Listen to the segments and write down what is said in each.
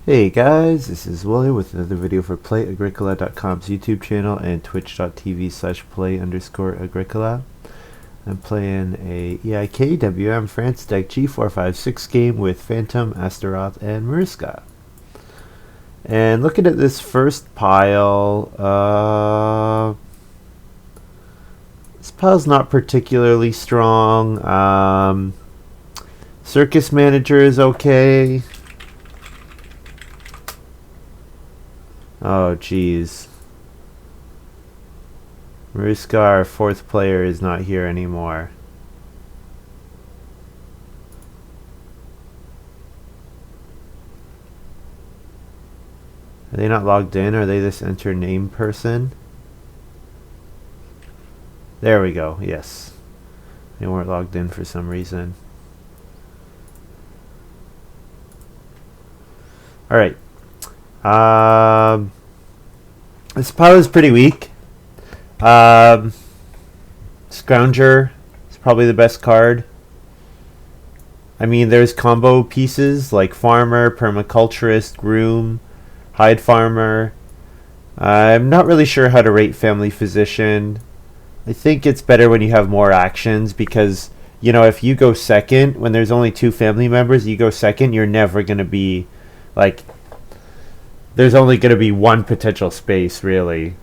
Hey guys, this is William with another video for Play-agricola.com's YouTube channel and twitch.tv/play_agricola. I'm playing a EIK WM France deck G456 game with Phantom, Astaroth, and maruskaK. And looking at this first pile, this pile's not particularly strong. Circus Manager is okay. Oh, jeez. maruskaK, our fourth player, is not here anymore. Are they not logged in? Or are they this enter name person? There we go, yes. They weren't logged in for some reason. Alright. This pile is pretty weak. Scrounger is probably the best card. I mean, there's combo pieces like Farmer, Permaculturist, Groom, Hide Farmer. I'm not really sure how to rate Family Physician. I think it's better when you have more actions because, you know, if you go second, when there's only two family members, you go second, you're never going to be, like, there's only going to be one potential space, really.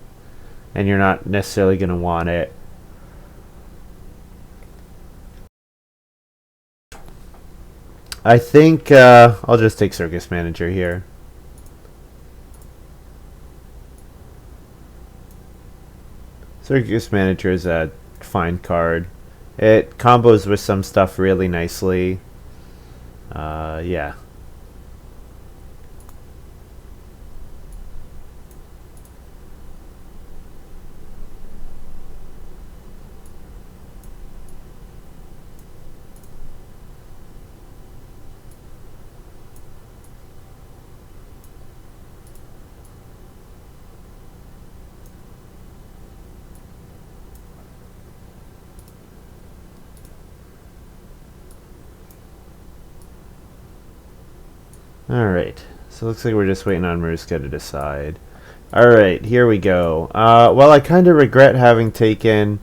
And you're not necessarily going to want it. I think I'll just take Circus Manager here. Circus Manager is a fine card. It combos with some stuff really nicely. Yeah. Alright, so it looks like we're just waiting on maruskaK to decide. Alright, here we go. Well, I kind of regret having taken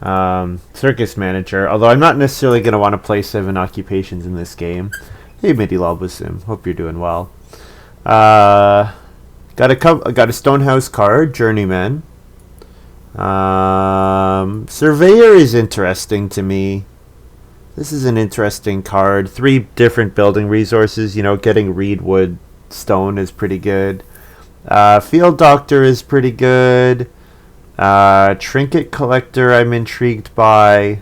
Circus Manager, although I'm not necessarily going to want to play 7 occupations in this game. Hey, Midilobussim, hope you're doing well. Got a Stonehouse card, Journeyman. Surveyor is interesting to me. This is an interesting card. 3 different building resources. You know, getting reedwood stone is pretty good. Field Doctor is pretty good. Trinket Collector I'm intrigued by.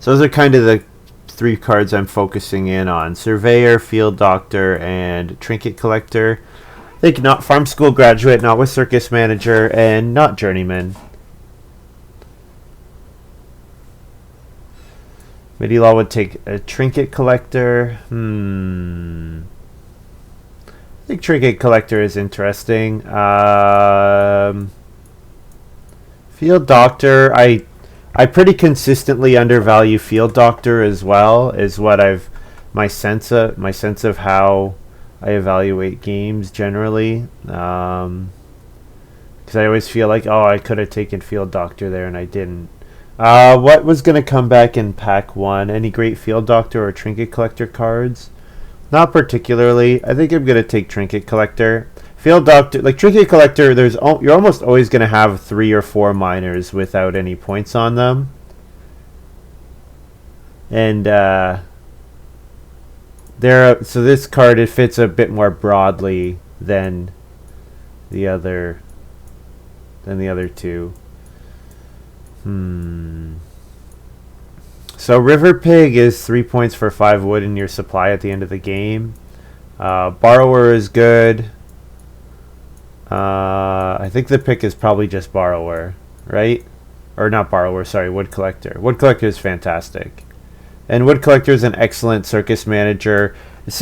So those are kind of the 3 cards I'm focusing in on. Surveyor, Field Doctor, and Trinket Collector. I think not Farm School Graduate, not with Circus Manager, and not Journeyman. Midilaw would take a Trinket Collector. I think Trinket Collector is interesting. Field Doctor, I pretty consistently undervalue Field Doctor as well. Is what my sense of how I evaluate games generally. Because I always feel like, oh, I could have taken Field Doctor there and I didn't. What was going to come back in Pack 1? Any great Field Doctor or Trinket Collector cards? Not particularly. I think I'm going to take Trinket Collector. Field Doctor, like Trinket Collector, you're almost always going to have 3 or 4 miners without any points on them. And so this card, it fits a bit more broadly than the other 2. So River Pig is 3 points for 5 wood in your supply at the end of the game. Borrower is good. I think the pick is probably just Borrower, right? Or not Borrower, sorry, Wood Collector. Wood Collector is fantastic. And Wood Collector is an excellent Circus Manager.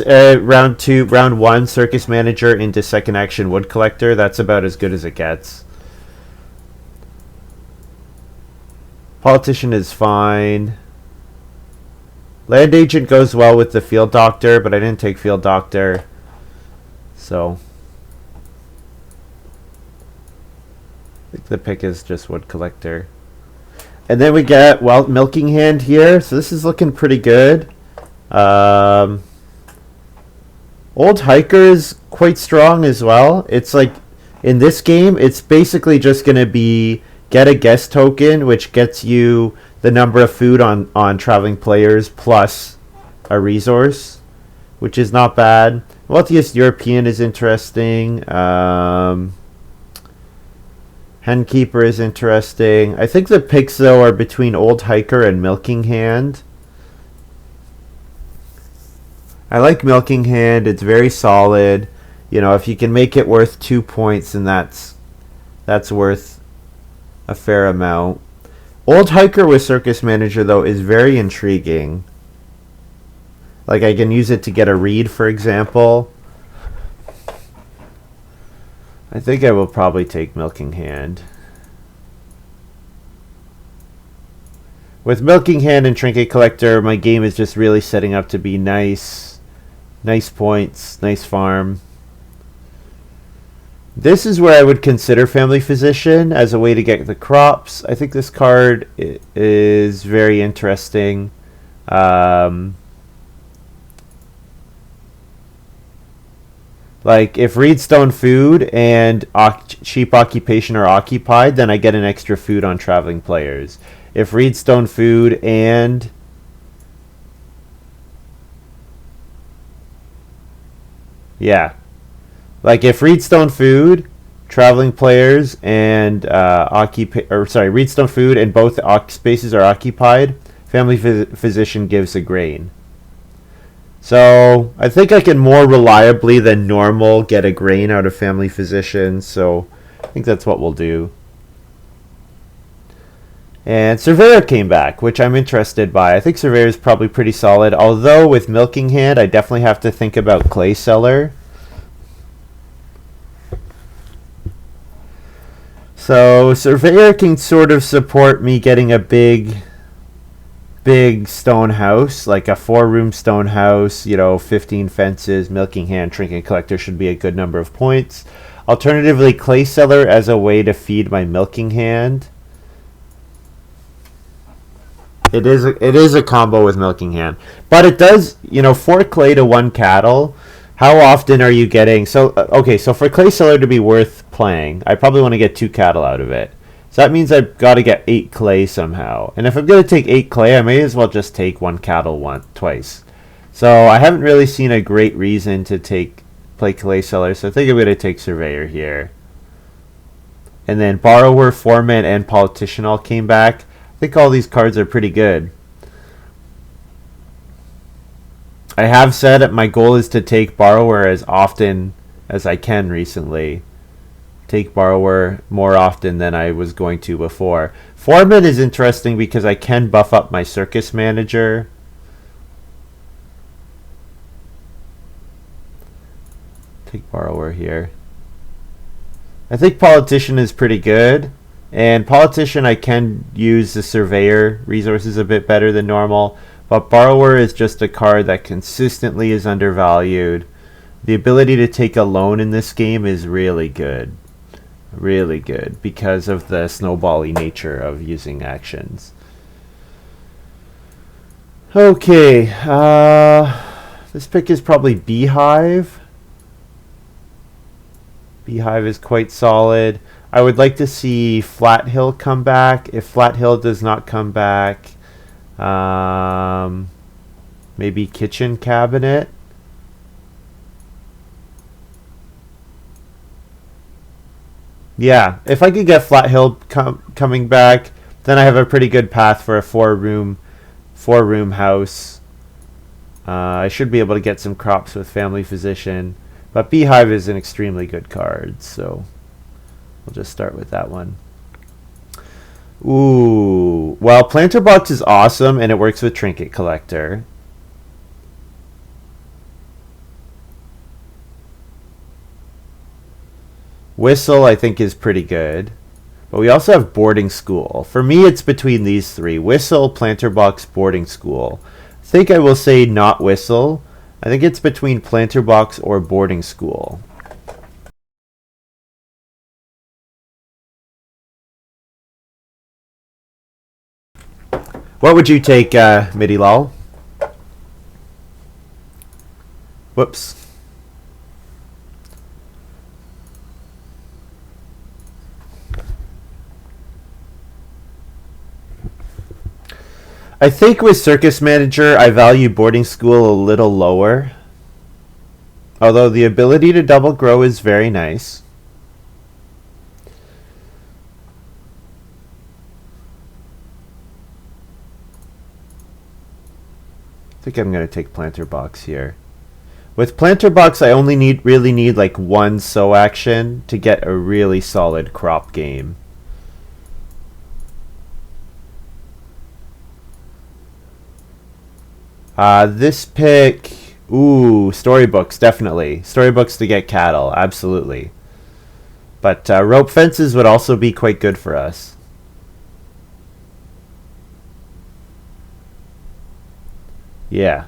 Round 1, Circus Manager into second action Wood Collector. That's about as good as it gets. Politician is fine. Land Agent goes well with the Field Doctor, but I didn't take Field Doctor. So I think the pick is just Wood Collector. And then we get, well, Milking Hand here. So this is looking pretty good. Old Hiker is quite strong as well. It's like, in this game, it's basically just going to be get a guest token, which gets you the number of food on traveling players plus a resource, which is not bad. Wealthiest European is interesting. Henkeeper is interesting. I think the picks, though, are between Old Hiker and Milking Hand. I like Milking Hand. It's very solid. You know, if you can make it worth 2 points, then that's worth a fair amount. Old Hiker with Circus Manager, though, is very intriguing. Like, I can use it to get a read, for example. I think I will probably take Milking Hand. With Milking Hand and Trinket Collector, my game is just really setting up to be nice. Nice points, nice farm. This is where I would consider Family Physician as a way to get the crops. I think this card is very interesting. Like, if Reedstone Food and Cheap Occupation are occupied, then I get an extra food on traveling players. If Reedstone Food and... yeah. Like, if Reedstone Food, traveling players, and Reedstone Food and both spaces are occupied, Family Physician gives a grain. So I think I can more reliably than normal get a grain out of Family Physician, so I think that's what we'll do. And Surveyor came back, which I'm interested by. I think Surveyor is probably pretty solid, although with Milking Hand, I definitely have to think about Clay Seller. So Surveyor can sort of support me getting a big stone house, like a 4-room stone house, 15 fences. Milking Hand, Trinket Collector should be a good number of points. Alternatively, Clay Seller as a way to feed my Milking Hand. It is a combo with Milking Hand, but it does, 4 clay to 1 cattle. How often are you getting... So for Clay Seller to be worth playing, I probably want to get 2 cattle out of it. So that means I've got to get 8 clay somehow. And if I'm going to take 8 clay, I may as well just take 1 cattle twice. So I haven't really seen a great reason to play Clay Seller, so I think I'm going to take Surveyor here. And then Borrower, Foreman, and Politician all came back. I think all these cards are pretty good. I have said that my goal is to take Borrower as often as I can recently. Take Borrower more often than I was going to before. Foreman is interesting because I can buff up my Circus Manager. Take Borrower here. I think Politician is pretty good. And Politician, I can use the Surveyor resources a bit better than normal. But Borrower is just a card that consistently is undervalued. The ability to take a loan in this game is really good. Really good because of the snowbally nature of using actions. Okay, this pick is probably Beehive. Beehive is quite solid. I would like to see Flat Hill come back. If Flat Hill does not come back, maybe Kitchen Cabinet. Yeah, if I could get Flat Hill coming back, then I have a pretty good path for a 4-room house. I should be able to get some crops with Family Physician, but Beehive is an extremely good card, so we'll just start with that one. Ooh, well, Planter Box is awesome, and it works with Trinket Collector. Whistle, I think, is pretty good. But we also have Boarding School. For me, it's between these 3. Whistle, Planter Box, Boarding School. think I will say not whistle. I think it's between planter box or boarding school. What would you take, Midi Lol? Whoops. I think with Circus Manager, I value boarding school a little lower. Although the ability to double grow is very nice. I think I'm going to take Planter Box here. With Planter Box, I only really need like one sow action to get a really solid crop game. This pick, ooh, storybooks, definitely. Storybooks to get cattle, absolutely. But rope fences would also be quite good for us. Yeah,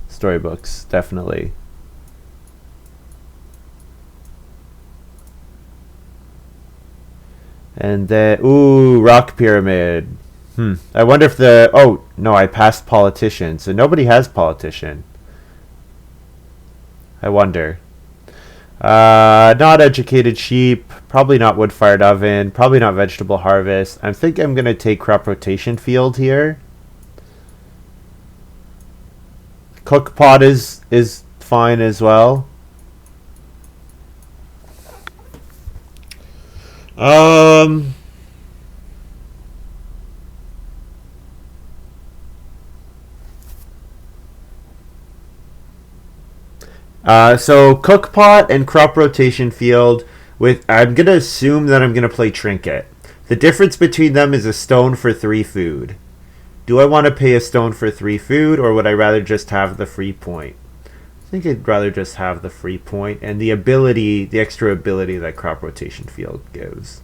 storybooks, definitely. And then, ooh, rock pyramid. I wonder if the, oh, no, I passed politician, so nobody has politician. I wonder. Not educated sheep, probably not wood-fired oven, probably not vegetable harvest. I think I'm going to take crop rotation field here. Cook pot is fine as well. So cook pot and crop rotation field with, I'm gonna assume that I'm gonna play trinket. The difference between them is a stone for 3 food. Do I want to pay a stone for 3 food, or would I rather just have the free point? I think I'd rather just have the free point and the ability, the extra ability that crop rotation field gives.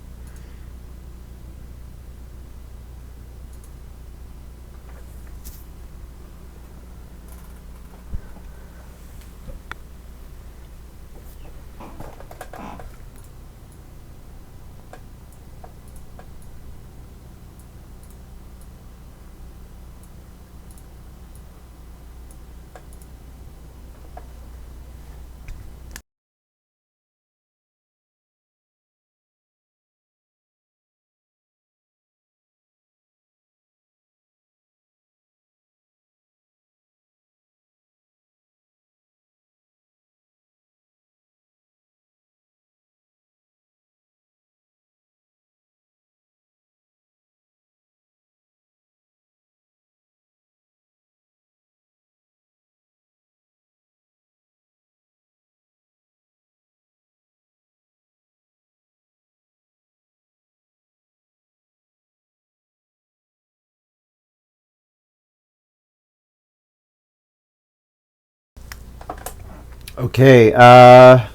Okay, I'm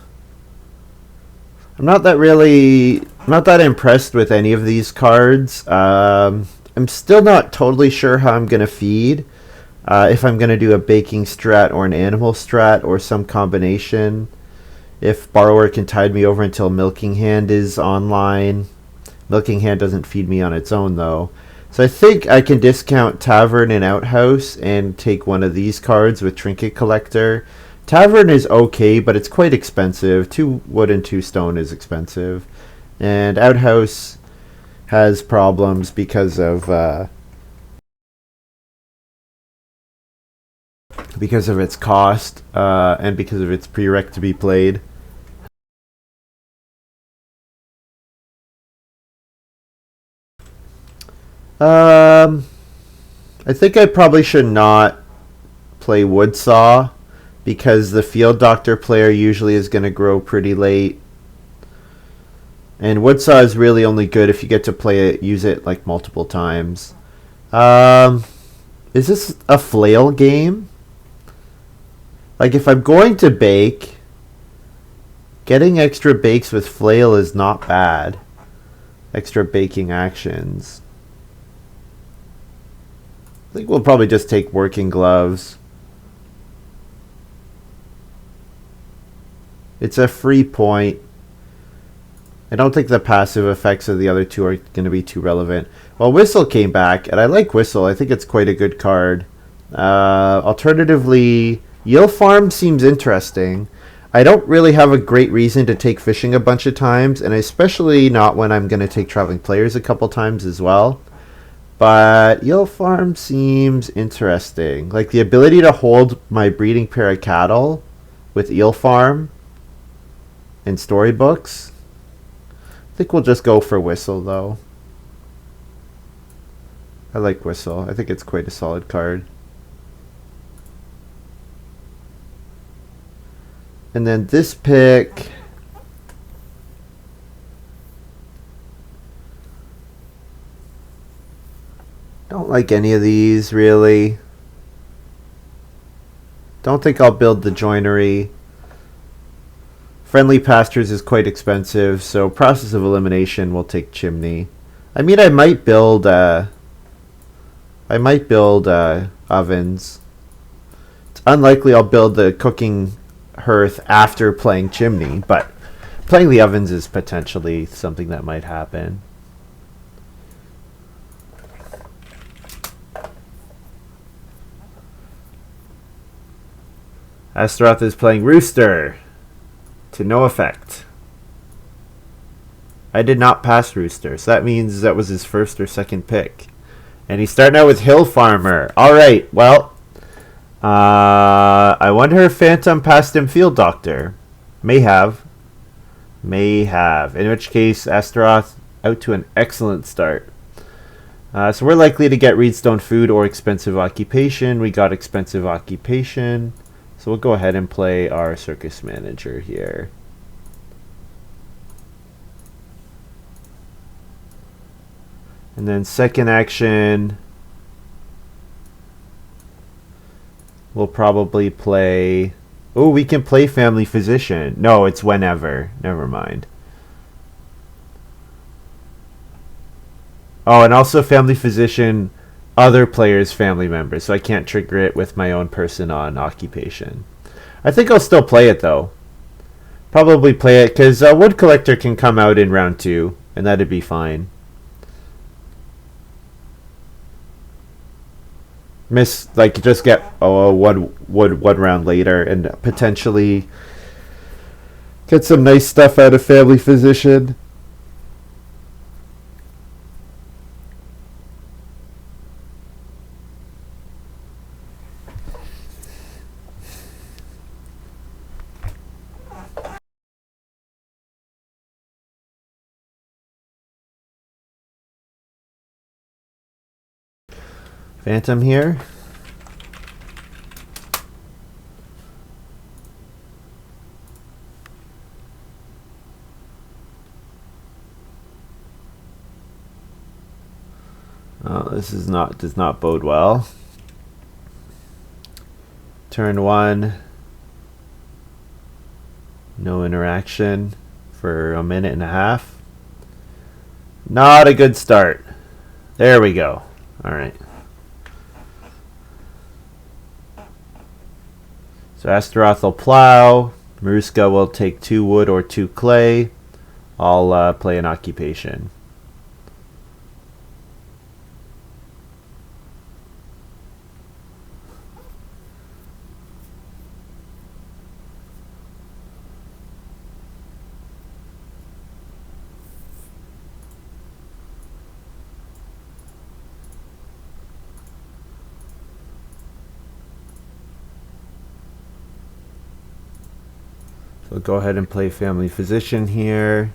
not that impressed with any of these cards. I'm still not totally sure how I'm gonna feed. If I'm gonna do a baking strat or an animal strat or some combination. If Borrower can tide me over until Milking Hand is online. Milking Hand doesn't feed me on its own though. So I think I can discount Tavern and Outhouse and take one of these cards with Trinket Collector. Tavern is okay, but it's quite expensive. 2 wood and 2 stone is expensive. And Outhouse has problems because of its cost and because of its prereq to be played. I think I probably should not play Woodsaw because the Field Doctor player usually is going to grow pretty late. And Woodsaw is really only good if you get to play it, use it like multiple times. Is this a flail game? Like if I'm going to bake, getting extra bakes with flail is not bad. Extra baking actions. I think we'll probably just take working gloves. It's a free point. I don't think the passive effects of the other two are going to be too relevant. Well, Whistle came back, and I like Whistle. I think it's quite a good card. Alternatively, Yield Farm seems interesting. I don't really have a great reason to take fishing a bunch of times, and especially not when I'm going to take traveling players a couple times as well. But Yield Farm seems interesting. Like the ability to hold my breeding pair of cattle with Eel Farm in storybooks. I think we'll just go for Whistle though. I like Whistle. I think it's quite a solid card. And then this pick, don't like any of these really. Don't think I'll build the joinery. Friendly Pastures is quite expensive, so Process of Elimination will take Chimney. I mean, I might build ovens. It's unlikely I'll build the cooking hearth after playing Chimney, but playing the ovens is potentially something that might happen. Astaroth is playing Rooster. To no effect. I did not pass Rooster, so that means that was his first or second pick. And he's starting out with Hill Farmer. Alright, well, I wonder if Phantom passed him Field Doctor. May have. In which case, Astaroth out to an excellent start. So we're likely to get Reedstone Food or Expensive Occupation. We got Expensive Occupation. So we'll go ahead and play our Circus Manager here. And then second action, we'll probably play... Oh, we can play Family Physician. No, it's whenever. Never mind. Oh, and also Family Physician, other players' family members, so I can't trigger it with my own person on Occupation. I think I'll still play it, though. Probably play it, because Wood Collector can come out in round 2, and that'd be fine. Just get one round later and potentially get some nice stuff out of Family Physician. Phantom here. Oh, this is does not bode well. Turn 1. No interaction for a minute and a half. Not a good start. There we go. All right. So Astaroth will plow. maruskaK will take 2 wood or 2 clay. I'll play an Occupation. So go ahead and play Family Physician here.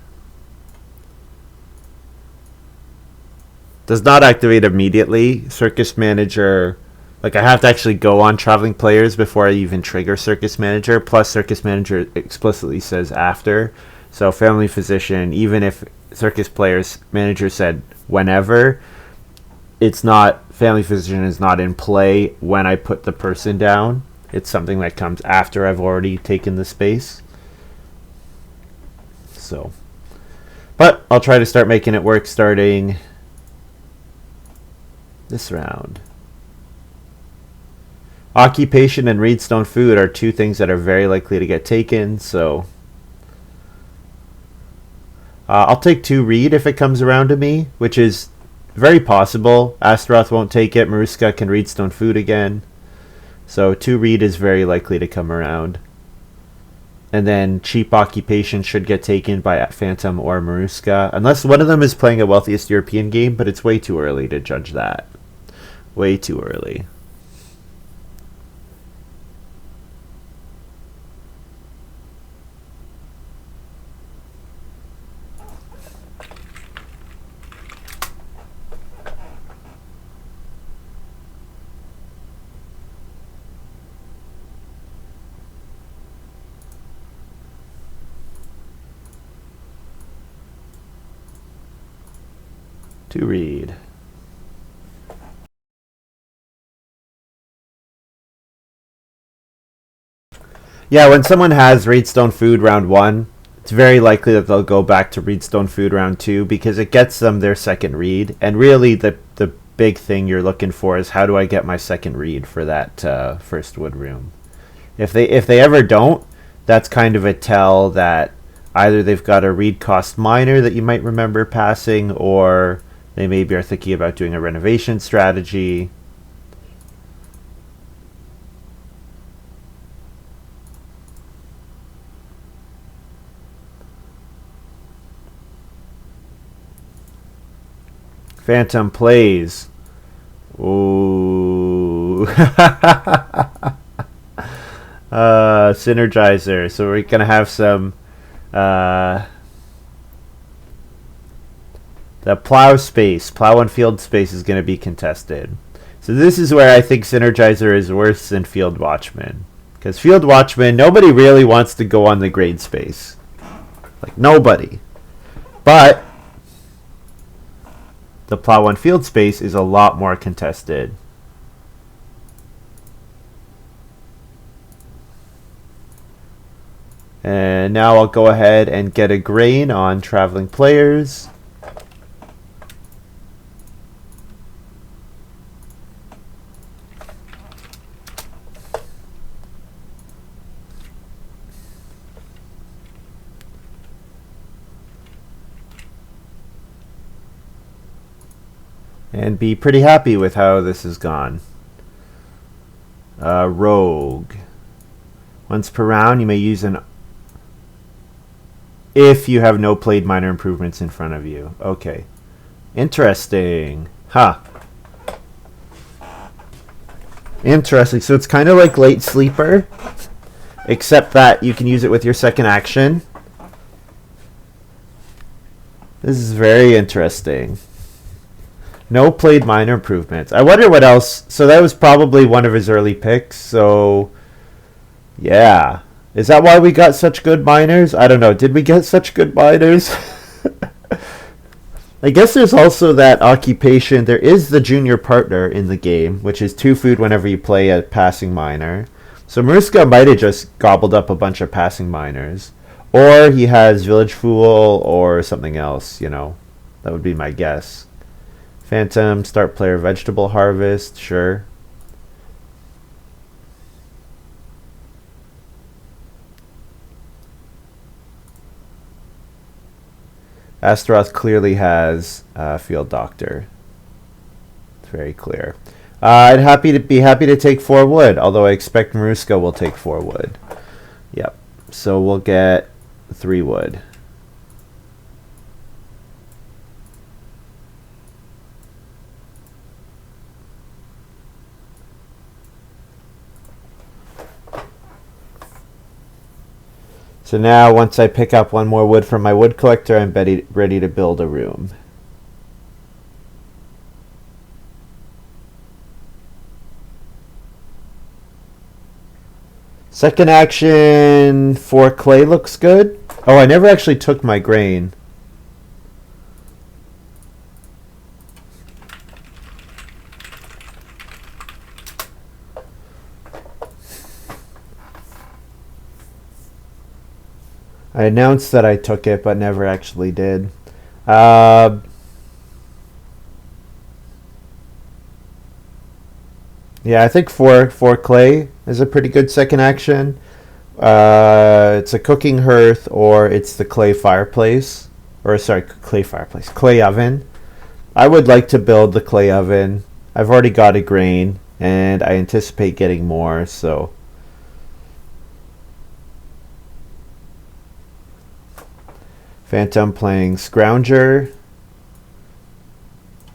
Does not activate immediately. Circus Manager, I have to actually go on Traveling Players before I even trigger Circus Manager. Plus Circus Manager explicitly says after. So Family Physician, even if Circus Players Manager said whenever, it's not, Family Physician is not in play when I put the person down. It's something that comes after I've already taken the space. So, but I'll try to start making it work starting this round. Occupation and Reedstone Food are two things that are very likely to get taken, so I'll take 2 Reed if it comes around to me, which is very possible. Astaroth won't take it. maruskaK can Reedstone Food again. So 2 Reed is very likely to come around. And then cheap Occupation should get taken by Phantom or maruskaK. Unless one of them is playing a Wealthiest European game, but it's way too early to judge that. Way too early. To read. Yeah, when someone has Reedstone Food round 1, it's very likely that they'll go back to Reedstone Food round 2 because it gets them their second read. And really, the big thing you're looking for is how do I get my second read for that first wood room. If they ever don't, that's kind of a tell that either they've got a read cost miner that you might remember passing, or they maybe are thinking about doing a renovation strategy. Phantom plays. Ooh. Synergizer. So we're going to have some... the plow space, plow and field space is going to be contested. So this is where I think Synergizer is worse than Field Watchman. Because Field Watchman, nobody really wants to go on the grade space. Like, nobody. But the plow and field space is a lot more contested. And now I'll go ahead and get a grain on traveling players. And be pretty happy with how this has gone. Rogue. Once per round, you may use an... if you have no played minor improvements in front of you. Okay. Interesting. Huh. Interesting. So it's kind of like Late Sleeper, except that you can use it with your second action. This is very interesting. No played minor improvements. I wonder what else. So that was probably one of his early picks. So, yeah. Is that why we got such good minors? I don't know. Did we get such good minors? I guess there's also that occupation. There is the junior partner in the game, which is 2 food whenever you play a passing minor. So maruskaK might have just gobbled up a bunch of passing minors. Or he has Village Fool or something else, you know. That would be my guess. Phantom, start player vegetable harvest, sure. Astaroth clearly has Field Doctor. It's very clear. I'd be happy to take 4 wood, although I expect maruskaK will take 4 wood. Yep. So we'll get 3 wood. So now, once I pick up 1 more wood from my wood collector, I'm ready to build a room. Second action for clay looks good. Oh, I never actually took my grain. I announced that I took it, but never actually did. Yeah, Yeah, I think four clay is a pretty good second action. It's a cooking hearth, or it's the clay fireplace, or sorry, clay fireplace, clay oven. I would like to build the clay oven. I've already got a grain, and I anticipate getting more, so. Phantom playing Scrounger.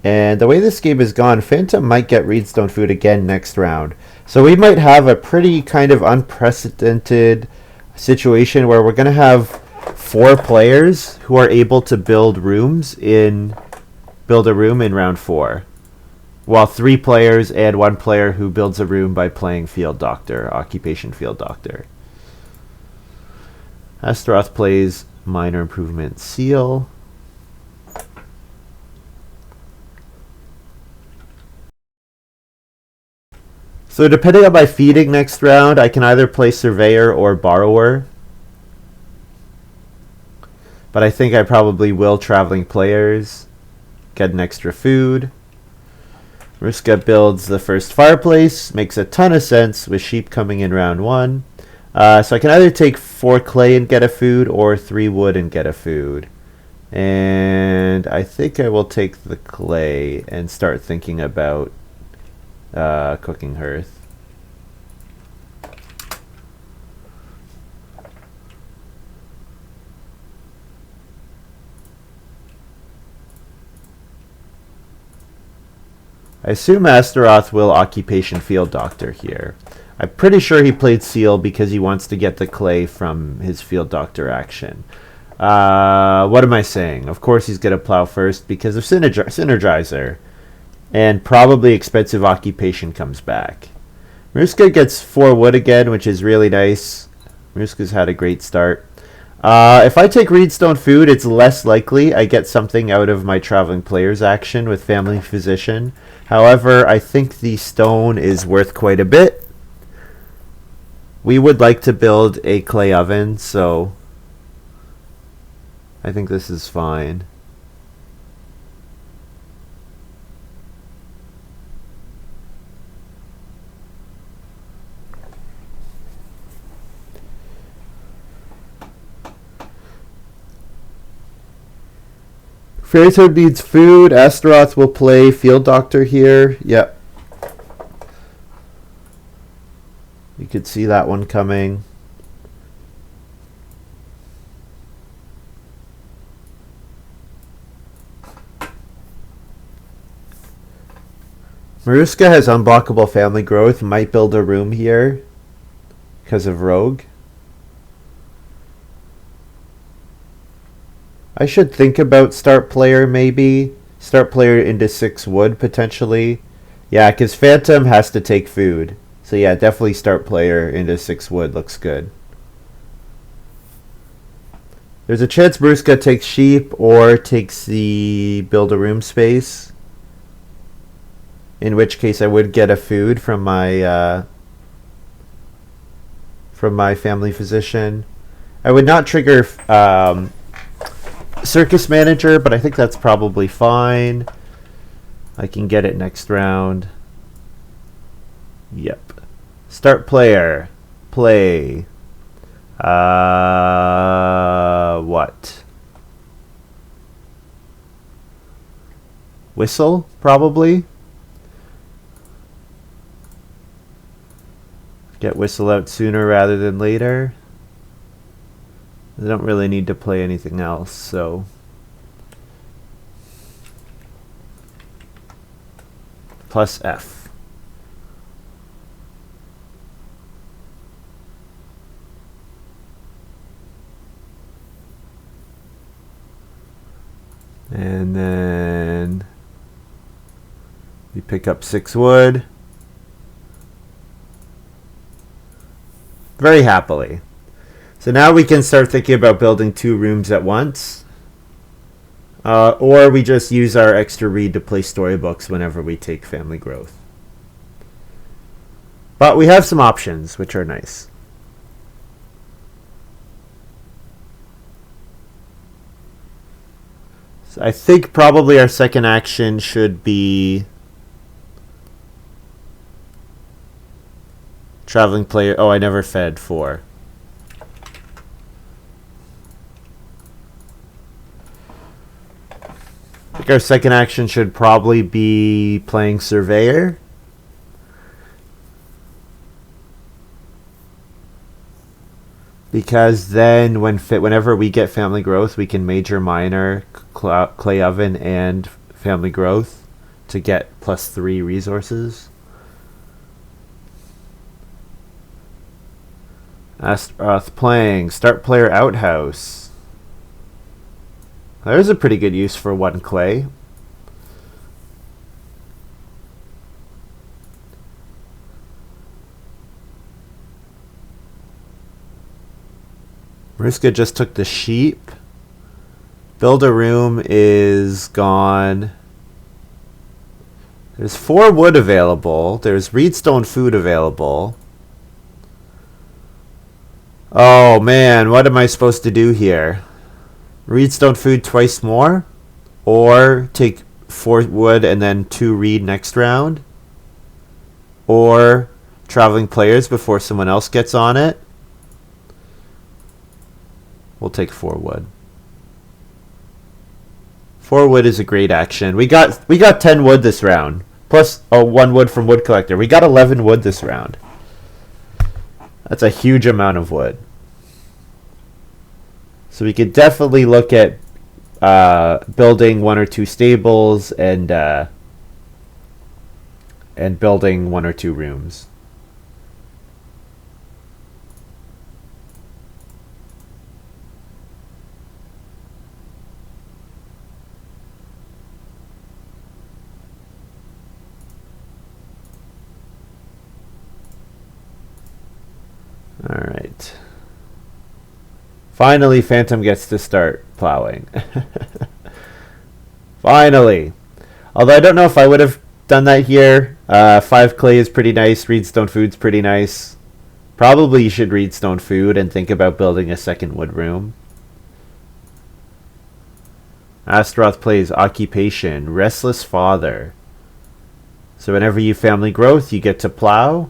And the way this game is gone, Phantom might get Reedstone Food again next round. So we might have a pretty kind of unprecedented situation where we're going to have 4 players who are able to build a room in round 4. While 3 players and 1 player who builds a room by playing Field Doctor, Occupation Field Doctor. Astaroth plays Minor Improvement Seal. So depending on my feeding next round, I can either play Surveyor or Borrower. But I think I probably will Traveling Players. Get an extra food. maruskaK builds the first fireplace. Makes a ton of sense with sheep coming in round 1. So I can either take 4 clay and get a food, or 3 wood and get a food. And I think I will take the clay and start thinking about cooking hearth. I assume Astaroth will Occupation Field Doctor here. I'm pretty sure he played Seal because he wants to get the clay from his Field Doctor action. What am I saying? Of course he's going to plow first because of Synergizer. And probably Expensive Occupation comes back. maruskaK gets 4 wood again, which is really nice. maruskaK's had a great start. If I take Reedstone Food, it's less likely I get something out of my Traveling Players action with Family Physician. However, I think the stone is worth quite a bit. We would like to build a clay oven, so I think this is fine. Fairytoad needs food. Astaroth will play Field Doctor here. Yep. You could see that one coming. maruskaK has unblockable family growth. Might build a room here because of Rogue. I should think about start player maybe. Start player into 6 wood potentially. Yeah, because Phantom has to take food. So yeah, definitely start player into 6 wood. Looks good. There's a chance maruskaK takes sheep or takes the build a room space. In which case I would get a food from my Family Physician. I would not trigger Circus Manager, but I think that's probably fine. I can get it next round. Yep. Start player. Play. What? Whistle, probably. Get Whistle out sooner rather than later. I don't really need to play anything else, so plus F. And then we pick up 6 wood. Very happily. So now we can start thinking about building 2 rooms at once. Or we just use our extra read to play storybooks whenever we take family growth. But we have some options, which are nice. So I think probably our second action should be Traveling player. Oh, I never fed 4. I think our second action should probably be playing Surveyor. Because then whenever we get family growth, we can major, minor, clay oven, and family growth to get +3 resources. Astaroth playing. Start player outhouse. There's a pretty good use for 1 clay. maruskaK just took the sheep. Build a room is gone. There's 4 wood available. There's reedstone food available. Oh man, what am I supposed to do here? Reedstone food twice more? Or take 4 wood and then 2 reed next round? Or traveling players before someone else gets on it? We'll take 4 wood. 4 wood is a great action. We got 10 wood this round. Plus 1 wood from wood collector. We got 11 wood this round. That's a huge amount of wood. So we could definitely look at building 1 or 2 stables and building 1 or 2 rooms. All right. Finally, Phantom gets to start plowing. Finally. Although I don't know if I would have done that here. 5 clay is pretty nice. Reedstone food's pretty nice. Probably you should reedstone food and think about building a second wood room. Astaroth plays occupation. Restless father. So whenever you family growth, you get to plow.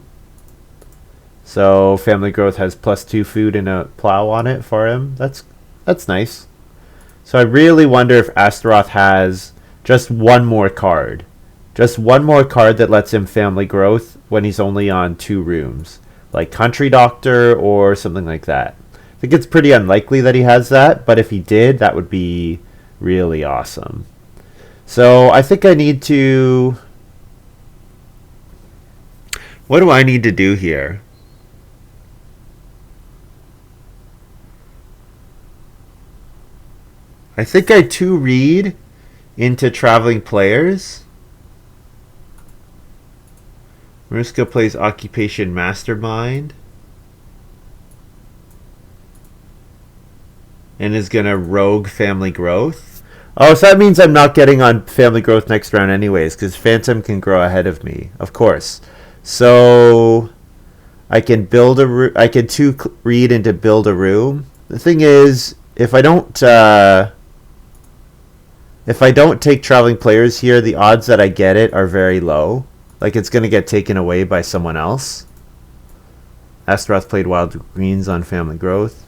So family growth has +2 food and a plow on it for him. That's nice. So I really wonder if Astaroth has just 1 more card. Just 1 more card that lets him family growth when he's only on 2 rooms. Like Country Doctor or something like that. I think it's pretty unlikely that he has that, but if he did, that would be really awesome. So I think I need to... What do I need to do here? I think I 2 read into traveling players. maruskaK plays occupation mastermind. And is going to rogue family growth. Oh, so that means I'm not getting on family growth next round anyways, because Phantom can grow ahead of me, of course. So I can build I can 2 read into build a room. The thing is, if I don't take traveling players here, the odds that I get it are very low. Like it's going to get taken away by someone else. Astaroth played wild greens on family growth.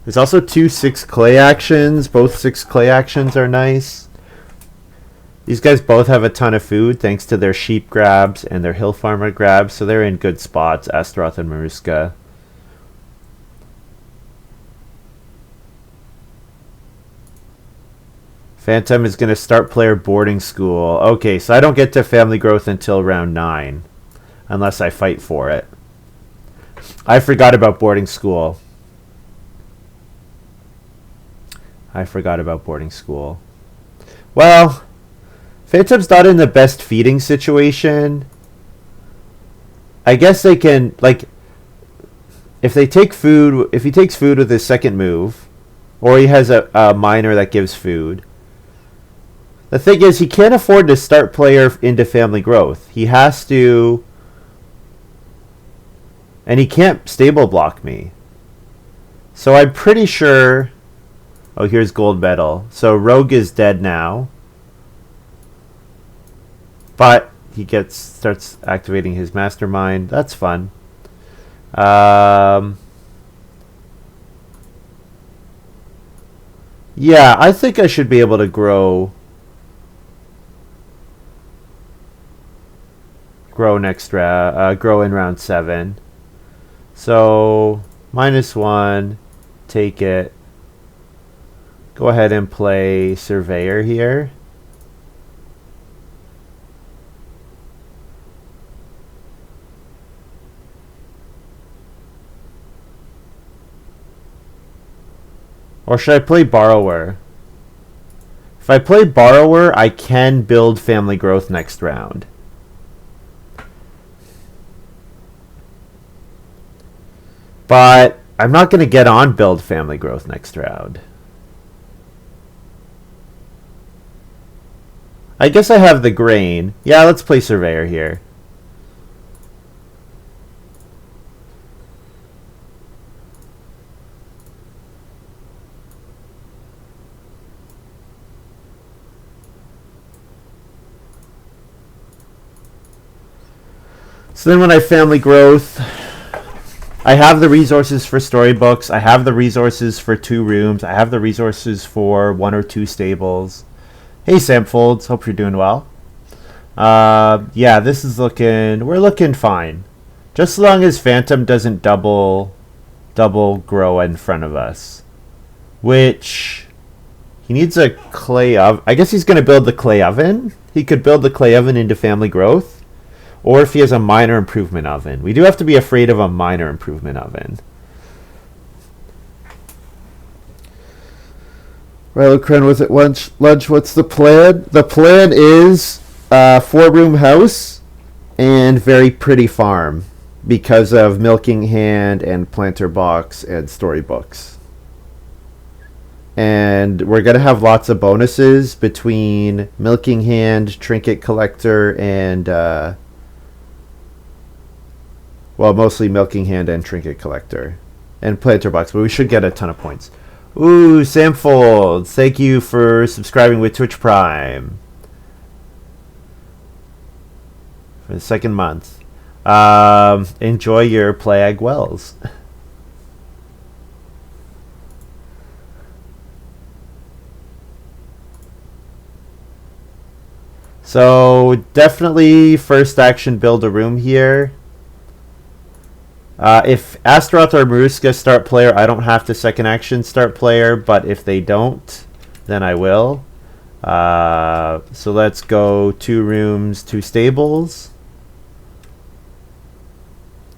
There's also 2 6 clay actions. Both 6 clay actions are nice. These guys both have a ton of food thanks to their sheep grabs and their hill farmer grabs, so they're in good spots, Astaroth and maruskaK. Phantom is going to start player boarding school. Okay, so I don't get to family growth until round 9, unless I fight for it. I forgot about boarding school. Well, Phantom's not in the best feeding situation. I guess they can, like, if he takes food with his second move, or he has a miner that gives food. The thing is, he can't afford to start player into family growth. He has to, and he can't stable block me. So I'm pretty sure. Oh, here's gold medal. So Rogue is dead now. But he starts activating his mastermind. That's fun. Yeah, I think I should be able to grow next round, grow in round 7. So -1, take it. Go ahead and play Surveyor here. Or should I play Borrower? If I play Borrower, I can build Family Growth next round. But I'm not going to get on build Family Growth next round. I guess I have the grain. Yeah, let's play Surveyor here. So then when I Family Growth, I have the resources for storybooks. I have the resources for 2 rooms. I have the resources for 1 or 2 stables. Hey, Samfolds. Hope you're doing well. Yeah, this is we're looking fine. Just as long as Phantom doesn't double grow in front of us. Which, he needs a clay oven. I guess he's going to build the clay oven. He could build the clay oven into Family Growth. Or if he has a minor improvement oven. We do have to be afraid of a minor improvement oven. Rylocren was at lunch. What's the plan? The plan is 4-room house and very pretty farm because of Milking Hand and Planter Box and Storybooks. And we're going to have lots of bonuses between Milking Hand, Trinket Collector, and well, mostly Milking Hand and Trinket Collector. And Planter Box, but we should get a ton of points. Ooh, Samfold, thank you for subscribing with Twitch Prime. For the 2nd month. Enjoy your Play-Ag Wells. So, definitely first action build a room here. If Astaroth or maruskaK start player, I don't have to second action start player, but if they don't, then I will. So let's go 2 rooms, 2 stables.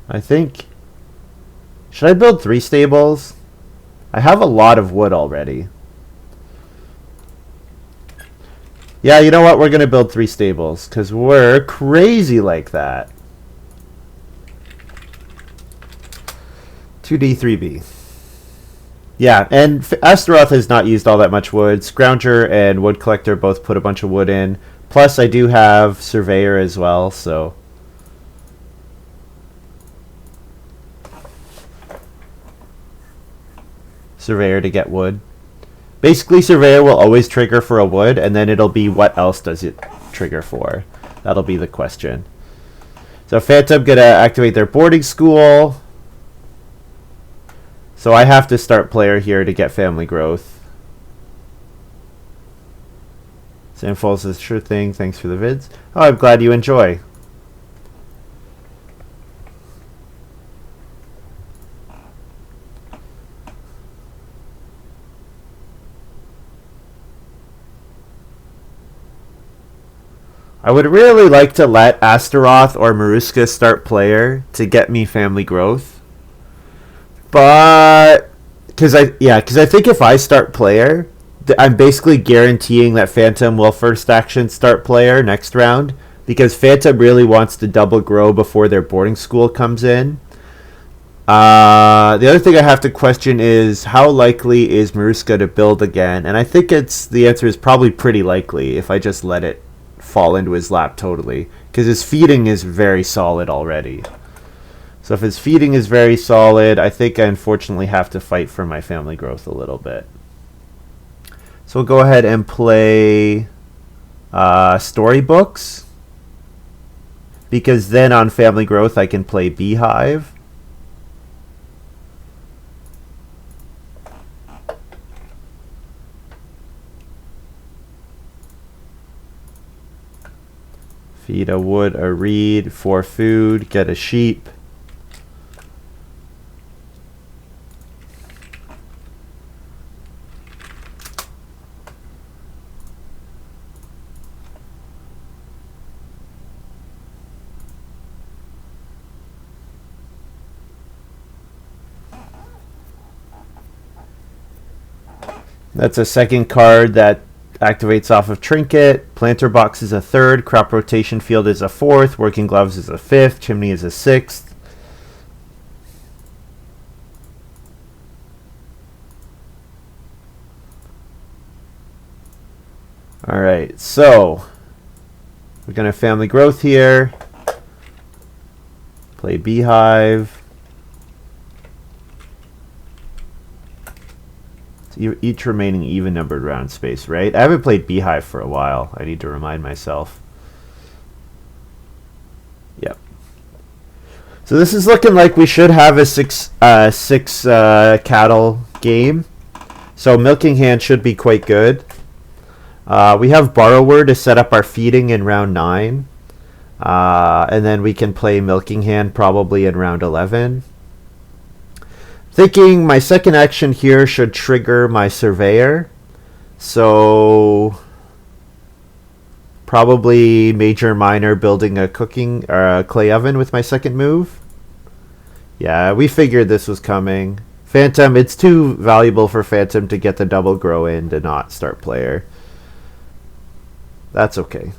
I think. Should I build 3 stables? I have a lot of wood already. Yeah, you know what? We're going to build 3 stables because we're crazy like that. 2D, 3B. Yeah, and Astaroth has not used all that much wood. Scrounger and Wood Collector both put a bunch of wood in. Plus, I do have Surveyor as well, so... Surveyor to get wood. Basically, Surveyor will always trigger for a wood, and then it'll be what else does it trigger for. That'll be the question. So Phantom gonna activate their boarding school. So I have to start player here to get Family Growth. Samfol says, sure thing, thanks for the vids. Oh, I'm glad you enjoy. I would really like to let Astaroth or maruskaK start player to get me Family Growth. But because I think if I start player, I'm basically guaranteeing that Phantom will first action start player next round because Phantom really wants to double grow before their boarding school comes in. The other thing I have to question is how likely is maruskaK to build again, and I think the answer is probably pretty likely if I just let it fall into his lap totally because his feeding is very solid already. So if his feeding is very solid, I think I unfortunately have to fight for my Family Growth a little bit. So we'll go ahead and play Storybooks. because then on family growth I can play beehive. Feed a wood, a reed for food, get a sheep. That's a second card that activates off of Trinket. Planter Box is a third. Crop Rotation Field is a fourth. Working Gloves is a fifth. Chimney is a sixth. Alright, so we're going to family growth here. Play beehive. Each remaining even-numbered round space, right? I haven't played beehive for a while. I need to remind myself. Yep. So this is looking like we should have a six cattle game. So Milking Hand should be quite good. We have Borrower to set up our feeding in round 9. And then we can play Milking Hand probably in round 11. Thinking my second action here should trigger my Surveyor. So probably Major Minor building a cooking or a clay oven with my second move. Yeah, we figured this was coming. Phantom, it's too valuable for Phantom to get the double grow in to not start player. That's okay.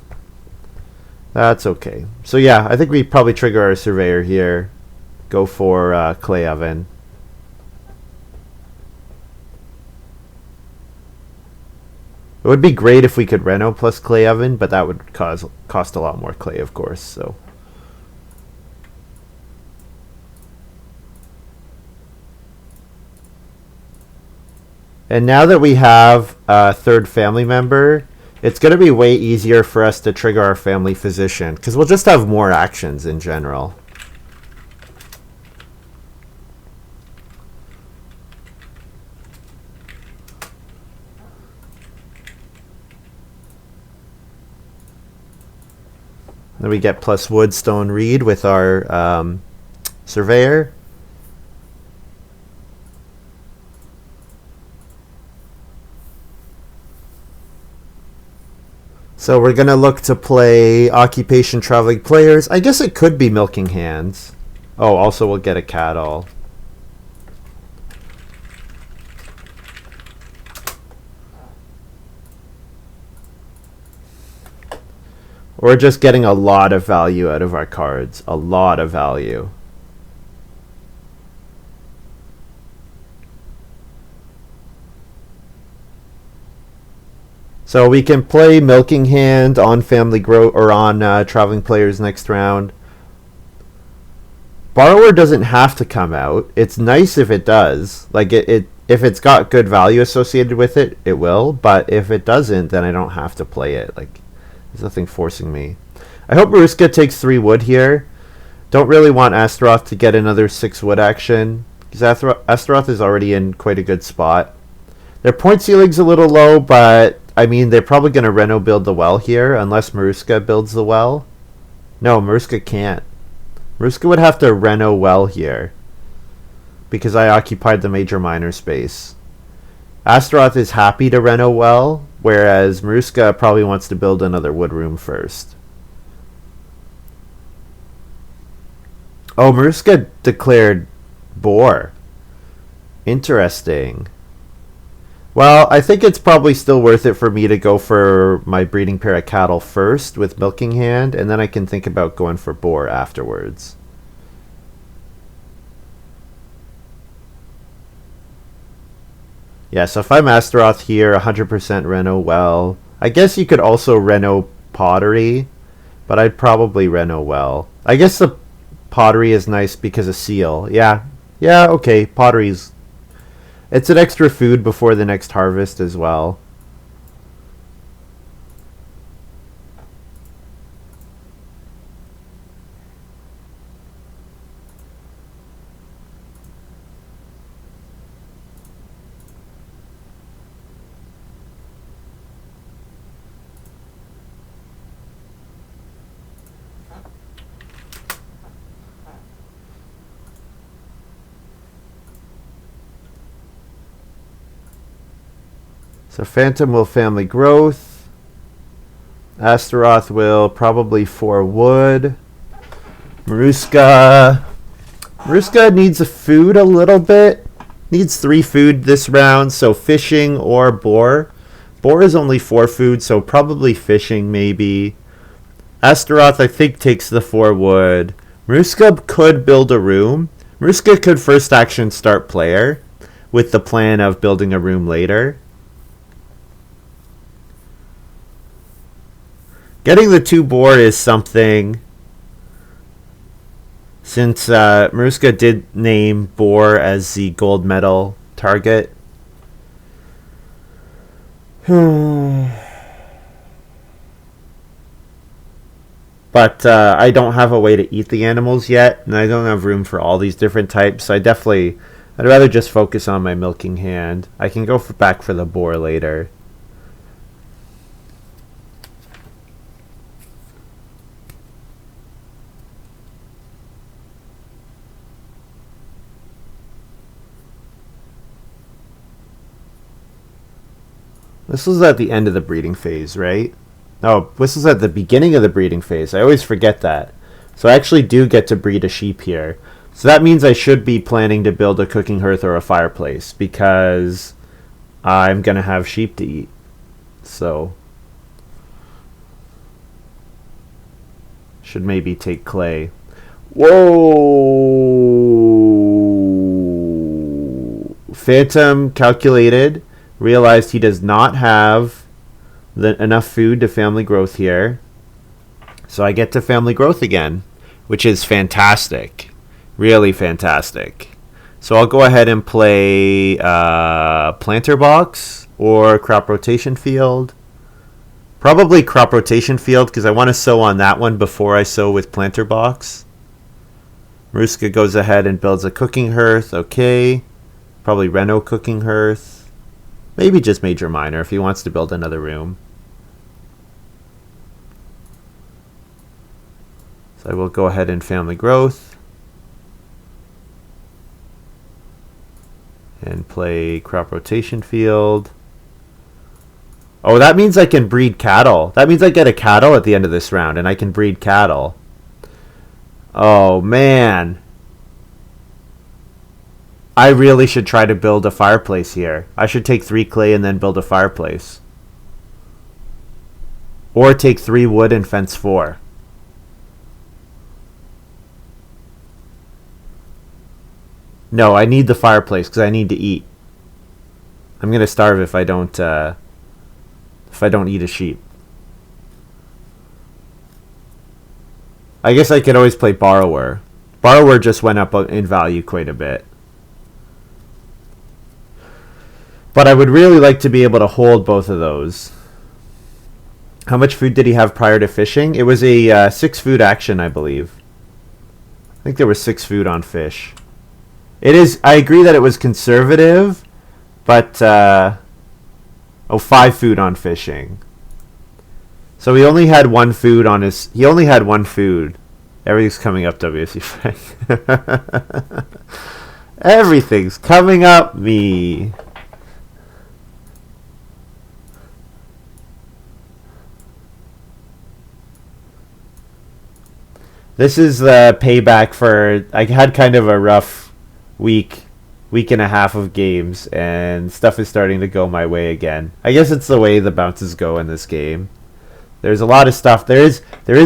That's okay. So yeah, I think we probably trigger our Surveyor here. Go for clay oven. It would be great if we could Reno plus clay oven, but that would cost a lot more clay, of course. So, and now that we have a third family member, it's going to be way easier for us to trigger our family physician because we'll just have more actions in general. Then we get plus wood, stone, reed with our Surveyor. So we're going to look to play Occupation Traveling Players. I guess it could be Milking Hands. Oh, also we'll get a cattle. We're just getting a lot of value out of our cards. A lot of value. So we can play Milking Hand on Family Growth or on Traveling Players next round. Borrower doesn't have to come out. It's nice if it does. Like if it's got good value associated with it, it will. But if it doesn't, then I don't have to play it. Like there's nothing forcing me. I hope maruskaK takes 3 wood here. Don't really want Astaroth to get another 6 wood action because Astaroth is already in quite a good spot. Their point ceiling's a little low, but I mean they're probably going to Reno build the well here unless maruskaK builds the well. No, maruskaK can't. maruskaK would have to Reno well here because I occupied the major minor space. Astaroth is happy to Reno well, whereas maruskaK probably wants to build another wood room first. Oh, maruskaK declared boar. Interesting. Well, I think it's probably still worth it for me to go for my breeding pair of cattle first with Milking Hand, and then I can think about going for boar afterwards. Yeah, so if I'm Astaroth here, 100% Reno well. I guess you could also Reno pottery, but I'd probably Reno well. I guess the pottery is nice because of seal. Yeah, okay, pottery's... It's an extra food before the next harvest as well. So Phantom will family growth. Astaroth will probably 4 wood. maruskaK needs a food a little bit. Needs 3 food this round, so fishing or boar. Boar is only 4 food, so probably fishing maybe. Astaroth, I think, takes the 4 wood. maruskaK could build a room. maruskaK could first action start player with the plan of building a room later. Getting the 2 boar is something, since maruskaK did name boar as the gold medal target. But I don't have a way to eat the animals yet, and I don't have room for all these different types. I'd rather just focus on my milking hand. I can go back for the boar later. This was at the end of the breeding phase, right? Oh, this is at the beginning of the breeding phase. I always forget that. So I actually do get to breed a sheep here. So that means I should be planning to build a cooking hearth or a fireplace, because I'm going to have sheep to eat. So should maybe take clay. Whoa! Phantom calculated, realized he does not have enough food to family growth here. So I get to family growth again, which is fantastic. Really fantastic. So I'll go ahead and play planter box or crop rotation field. Probably crop rotation field, because I want to sow on that one before I sow with planter box. maruskaK goes ahead and builds a cooking hearth. Okay. Probably reno cooking hearth. Maybe just major minor if he wants to build another room. So I will go ahead and family growth. And play crop rotation field. Oh, that means I can breed cattle. That means I get a cattle at the end of this round, and I can breed cattle. Oh, man. I really should try to build a fireplace here. I should take 3 clay and then build a fireplace. Or take 3 wood and fence 4. No, I need the fireplace because I need to eat. I'm gonna starve if I don't eat a sheep. I guess I could always play borrower. Borrower just went up in value quite a bit. But I would really like to be able to hold both of those. How much food did he have prior to fishing? It was a 6 food action, I believe. I think there was 6 food on fish. It is. I agree that it was conservative, but 5 food on fishing. So he only had 1 food on his. He only had 1 food. Everything's coming up, WC Frank. Everything's coming up me. This is the payback for... I had kind of a rough week and a half of games, and stuff is starting to go my way again. I guess it's the way the bounces go in this game. There's a lot of stuff. There is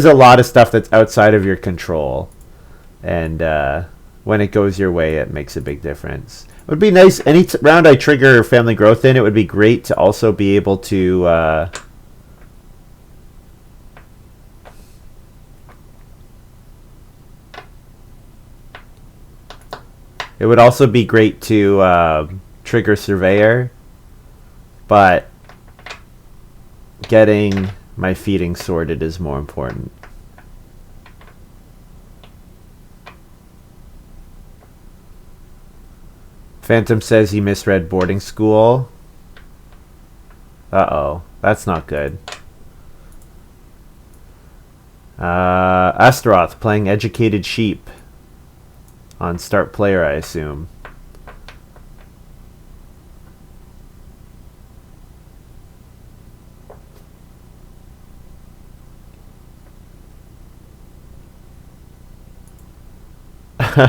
a lot of stuff that's outside of your control, and when it goes your way, it makes a big difference. It would be nice any round I trigger family growth in. It would be great to also be able to. It would also be great to trigger Surveyor, but getting my feeding sorted is more important. Phantom says he misread boarding school. Uh-oh, that's not good. Astaroth playing educated sheep. On start player, I assume.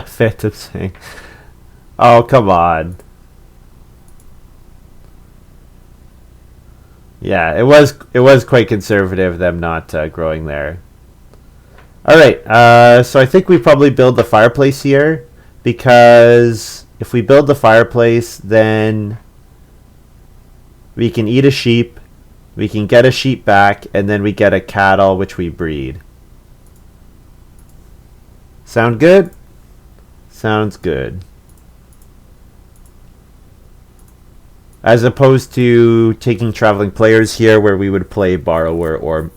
Phantom saying, "Oh, come on." Yeah, it was quite conservative them not growing there. All right, so I think we probably build the fireplace here because if we build the fireplace, then we can eat a sheep, we can get a sheep back, and then we get a cattle which we breed. Sound good? Sounds good. As opposed to taking traveling players here where we would play borrower, or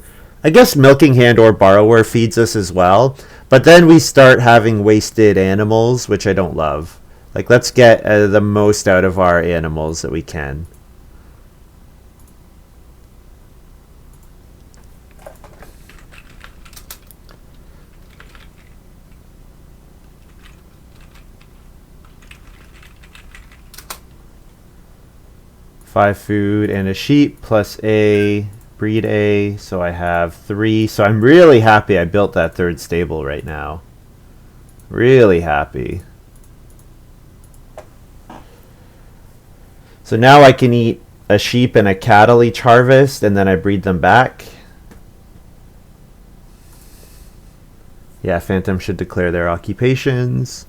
I guess milking hand or borrower feeds us as well. But then we start having wasted animals, which I don't love. Like, let's get the most out of our animals that we can. Five food and a sheep plus a breed a, so I have 3. So I'm really happy I built that third stable right now. Really happy. So now I can eat a sheep and a cattle each harvest, and then I breed them back. Yeah, Phantom should declare their occupations.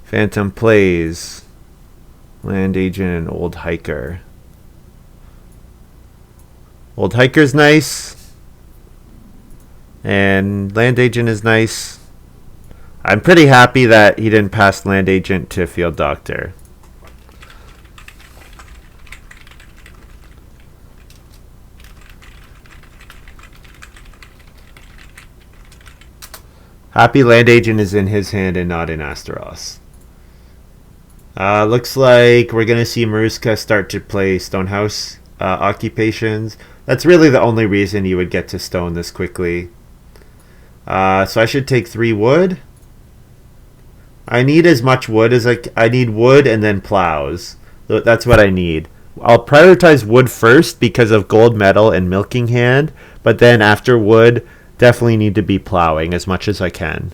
Phantom plays Land Agent and Old Hiker. Old Hiker's nice. And Land Agent is nice. I'm pretty happy that he didn't pass Land Agent to Field Doctor. Happy Land Agent is in his hand and not in Astaroth. Looks like we're going to see maruskaK start to play Stonehouse occupations. That's really the only reason you would get to stone this quickly. So I should take 3 wood. I need as much wood as I need wood and then plows. That's what I need. I'll prioritize wood first because of gold medal and milking hand, but then after wood, definitely need to be plowing as much as I can.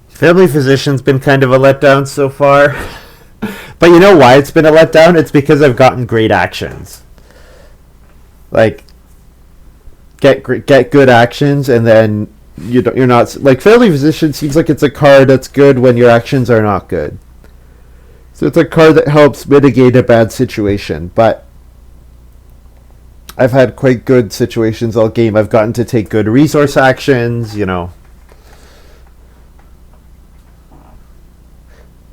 Family Physician's been kind of a letdown so far. But you know why it's been a letdown? It's because I've gotten great actions. Like, get good actions, and then you're not... Like, Family Physician seems like it's a card that's good when your actions are not good. So it's a card that helps mitigate a bad situation. But I've had quite good situations all game. I've gotten to take good resource actions, you know.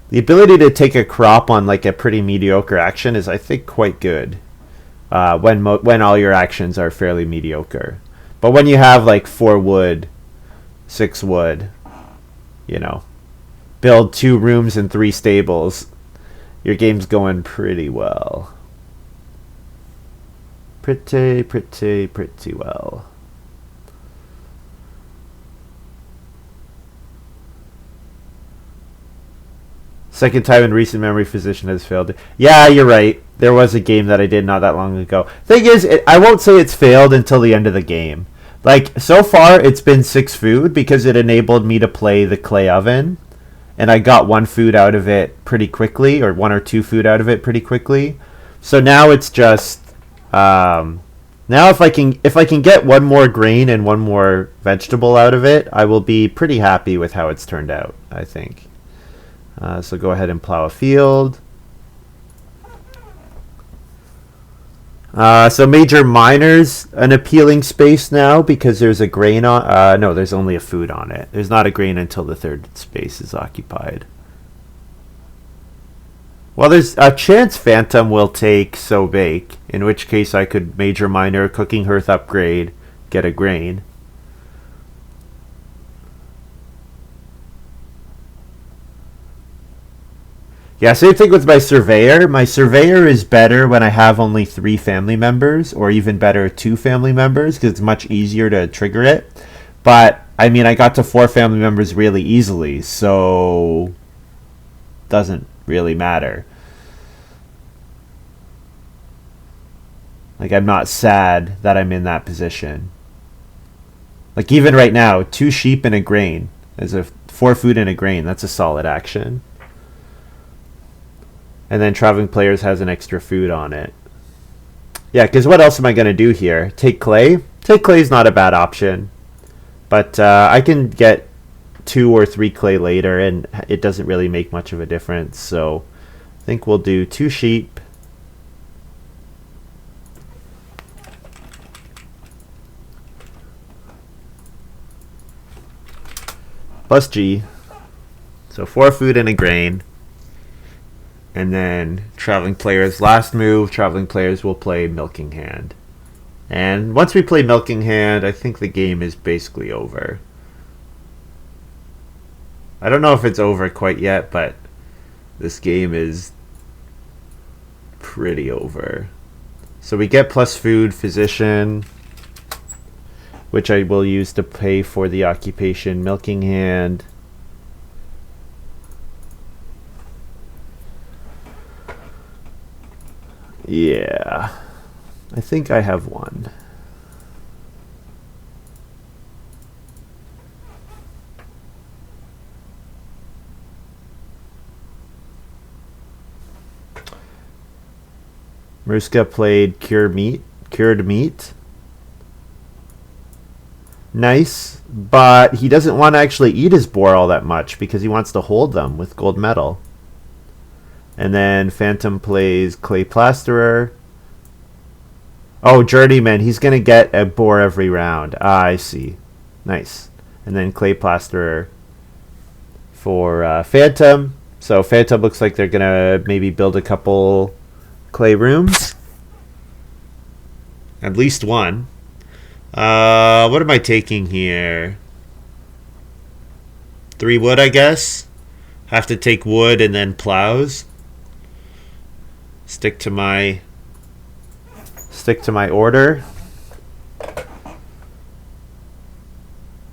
The ability to take a crop on like a pretty mediocre action is, I think, quite good when all your actions are fairly mediocre. But when you have like 4 wood, 6 wood, you know, build 2 rooms and 3 stables, your game's going pretty well. Pretty well. Second time in recent memory Physician has failed. Yeah, you're right. There was a game that I did not that long ago. Thing is, I won't say it's failed until the end of the game. Like, so far, it's been 6 food because it enabled me to play the clay oven. And I got 1 food out of it pretty quickly, or 1 or 2 food out of it pretty quickly. So now it's just... now if I can get 1 more grain and 1 more vegetable out of it, I will be pretty happy with how it's turned out, I think. So go ahead and plow a field. So major miners, an appealing space now because there's a grain on... no, there's only a food on it. There's not a grain until the 3rd space is occupied. Well, there's a chance Phantom will take So Bake, in which case I could Major Minor, Cooking Hearth upgrade, get a grain. Yeah, same thing with my Surveyor. My Surveyor is better when I have only 3 family members, or even better, 2 family members, because it's much easier to trigger it. But, I mean, I got to 4 family members really easily, so doesn't really matter. Like, I'm not sad that I'm in that position. Like, even right now, 2 sheep and a grain. There's a 4 food and a grain. That's a solid action. And then Traveling Players has an extra food on it. Yeah, because what else am I going to do here? Take clay? Take clay is not a bad option. But I can get 2 or 3 clay later, and it doesn't really make much of a difference. So I think we'll do 2 sheep. Plus G. So 4 food and a grain. And then Traveling Players, last move, Traveling Players will play Milking Hand. And once we play Milking Hand, I think the game is basically over. I don't know if it's over quite yet, but this game is pretty over. So we get plus food, Physician, which I will use to pay for the occupation, Milking Hand. Yeah, I think I have one. maruskaK played cured meat. Nice, but he doesn't want to actually eat his boar all that much because he wants to hold them with gold medal. And then Phantom plays Clay Plasterer. Oh, Journeyman. He's going to get a boar every round. Ah, I see. Nice. And then Clay Plasterer for Phantom. So Phantom looks like they're going to maybe build a couple clay rooms. At least one. What am I taking here? 3 wood, I guess. Have to take wood and then plows. Stick to my order.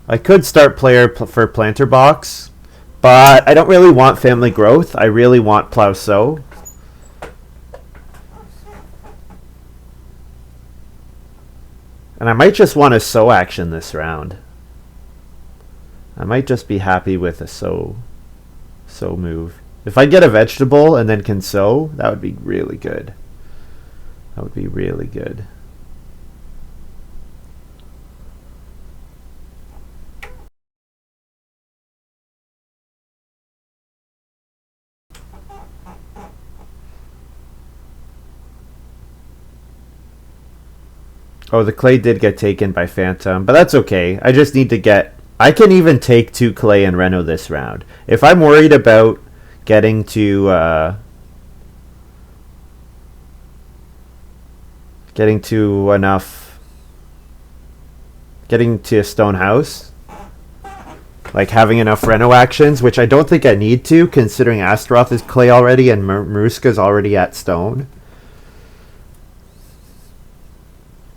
I could start player for planter box, but I don't really want family growth. I really want plow sow. And I might just want a sow action this round. I might just be happy with a sow move. If I get a vegetable and then can sow, that would be really good. That would be really good. Oh, the clay did get taken by Phantom, but that's okay. I just need to get... I can even take 2 clay and reno this round. If I'm worried about getting to a stone house, like having enough reno actions, which I don't think I need to, considering Astaroth is clay already and maruskaK is already at stone.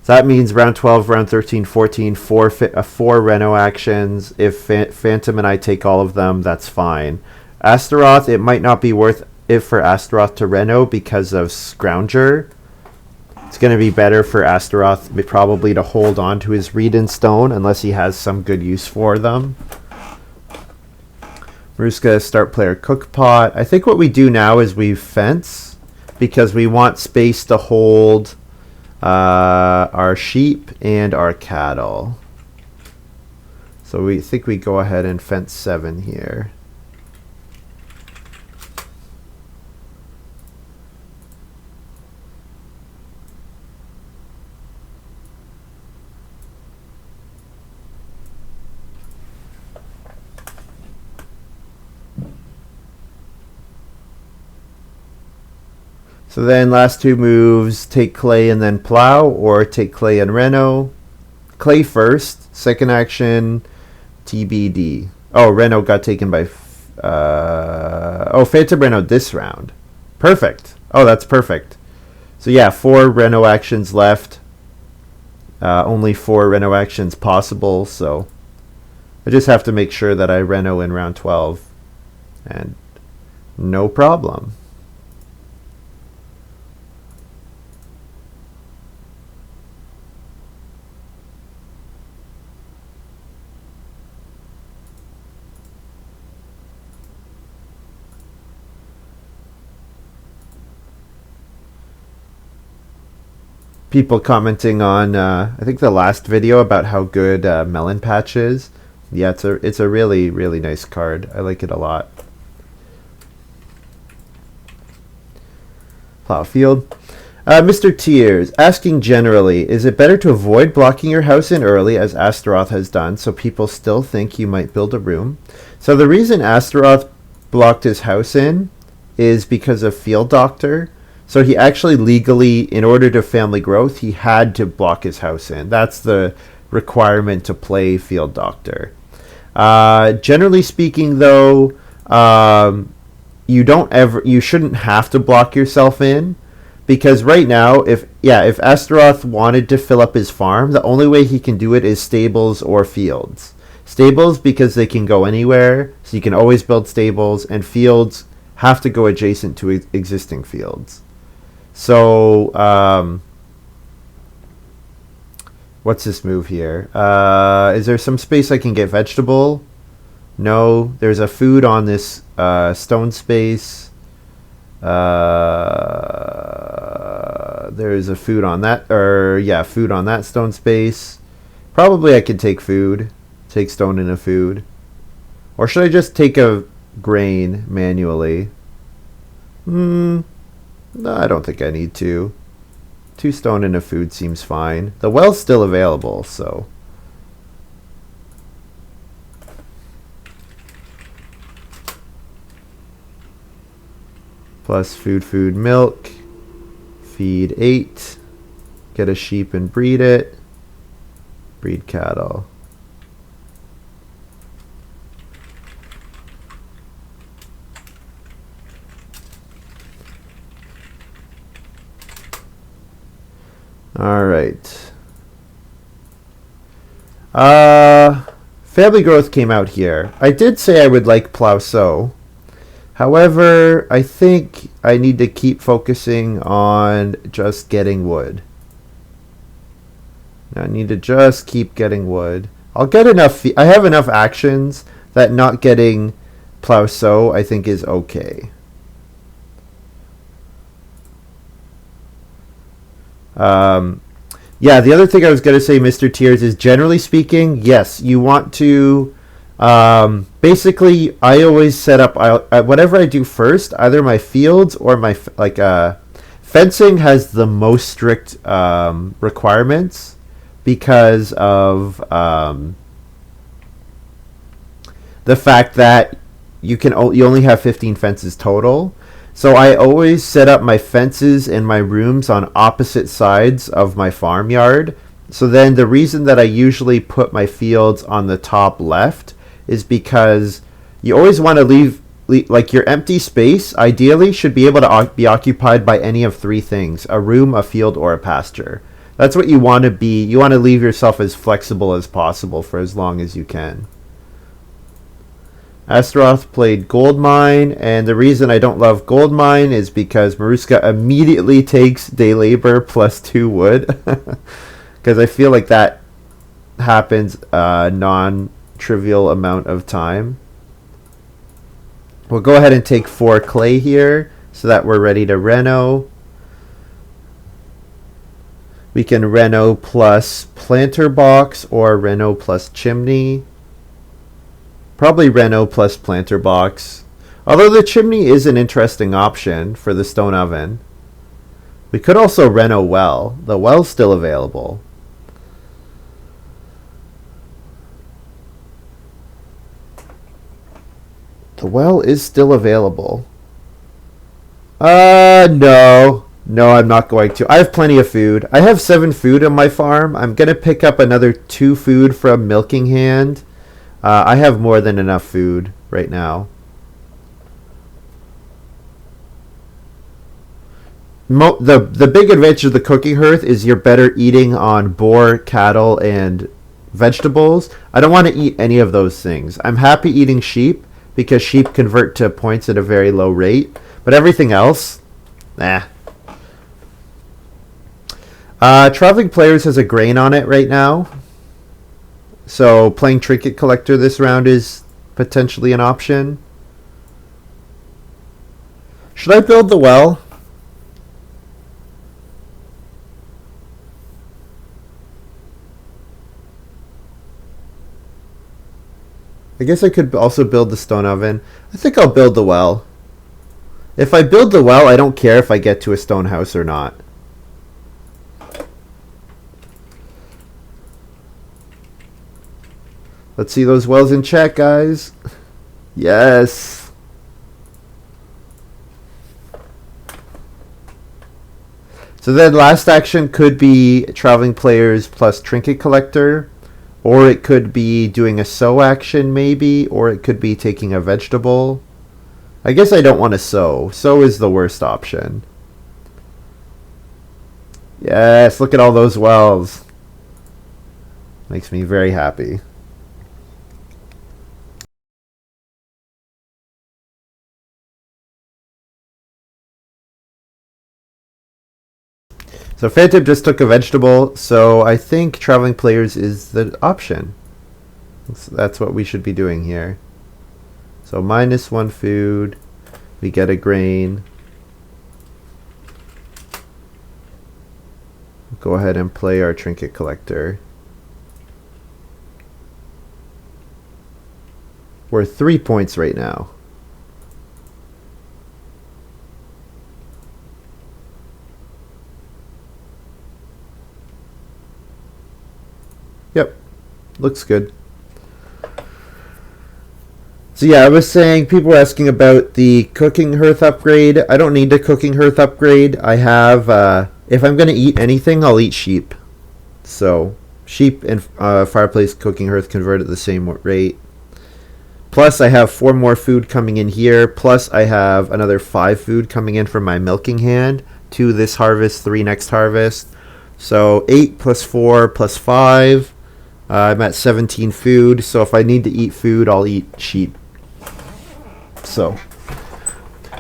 So that means round 12, round 13, 14, 4 reno actions. If Phantom and I take all of them, that's fine. Astaroth, it might not be worth it for Astaroth to reno because of Scrounger. It's going to be better for Astaroth probably to hold on to his reed and stone unless he has some good use for them. maruskaK, start player cookpot. I think what we do now is we fence because we want space to hold our sheep and our cattle. So we think we go ahead and fence 7 here. So then last two moves, take clay and then plow, or take clay and reno. Clay first, second action, TBD. Oh, reno got taken by... Phantom reno this round. Perfect. Oh, that's perfect. So yeah, 4 reno actions left. Only 4 reno actions possible, so I just have to make sure that I reno in round 12. And no problem. People commenting on I think the last video about how good Melon Patch is. Yeah, it's a really, really nice card. I like it a lot. Plow field. Mr. Tears asking generally, is it better to avoid blocking your house in early as Astaroth has done so people still think you might build a room? So the reason Astaroth blocked his house in is because of Field Doctor. So he actually legally, in order to family growth, he had to block his house in. That's the requirement to play Field Doctor. Generally speaking, though, you shouldn't have to block yourself in, because right now, if Astaroth wanted to fill up his farm, the only way he can do it is stables or fields. Stables because they can go anywhere, so you can always build stables, and fields have to go adjacent to existing fields. So, what's this move here? Is there some space I can get vegetable? No. There's a food on this stone space. There's a food on that, food on that stone space. Probably I could take food. Take stone and a food. Or should I just take a grain manually? No, I don't think I need to. 2 stone and a food seems fine. The well's still available, so... Plus food, milk. Feed 8. Get a sheep and breed it. Breed cattle. All right. Family growth came out here. I did say I would like plow sow. However, I think I need to keep focusing on just getting wood. I need to just keep getting wood. I'll get enough. I have enough actions that not getting plow sow I think is okay. Yeah, the other thing I was going to say, Mr. Tears, is generally speaking, yes, you want to, basically, I always set up, whatever I do first, either my fields or my, fencing has the most strict requirements because of the fact that you only have 15 fences total. So I always set up my fences and my rooms on opposite sides of my farmyard. So then the reason that I usually put my fields on the top left is because you always want to leave like your empty space ideally should be able to be occupied by any of 3 things: a room, a field, or a pasture. That's what you want to be. You want to leave yourself as flexible as possible for as long as you can. Astaroth played Goldmine, and the reason I don't love Goldmine is because maruskaK immediately takes day labor plus 2 wood. Because I feel like that happens a non-trivial amount of time. We'll go ahead and take 4 clay here so that we're ready to reno. We can reno plus planter box or reno plus chimney. Probably reno plus planter box. Although the chimney is an interesting option for the stone oven. We could also reno well. The well's still available. The well is still available. No. No, I'm not going to. I have plenty of food. I have 7 food on my farm. I'm going to pick up another 2 food from Milking Hand. I have more than enough food right now. The big advantage of the cooking hearth is you're better eating on boar, cattle, and vegetables. I don't want to eat any of those things. I'm happy eating sheep because sheep convert to points at a very low rate. But everything else, nah. Traveling Players has a grain on it right now. So playing Trinket Collector this round is potentially an option. Should I build the well? I guess I could also build the stone oven. I think I'll build the well. If I build the well, I don't care if I get to a stone house or not. Let's see those wells in check, guys. Yes. So then last action could be Traveling Players plus Trinket Collector. Or it could be doing a sow action maybe. Or it could be taking a vegetable. I guess I don't want to sow. Sow is the worst option. Yes, look at all those wells. Makes me very happy. So Phantom just took a vegetable, so I think Traveling Players is the option. That's what we should be doing here. So -1 food, we get a grain. Go ahead and play our Trinket Collector. We're 3 points right now. Yep, looks good. So yeah, I was saying people were asking about the cooking hearth upgrade. I don't need a cooking hearth upgrade. I have, if I'm going to eat anything, I'll eat sheep. So sheep and fireplace cooking hearth convert at the same rate. Plus I have 4 more food coming in here. Plus I have another 5 food coming in from my Milking Hand. 2 this harvest, 3 next harvest. So 8 plus 4 plus 5. I'm at 17 food, so if I need to eat food, I'll eat sheep. So,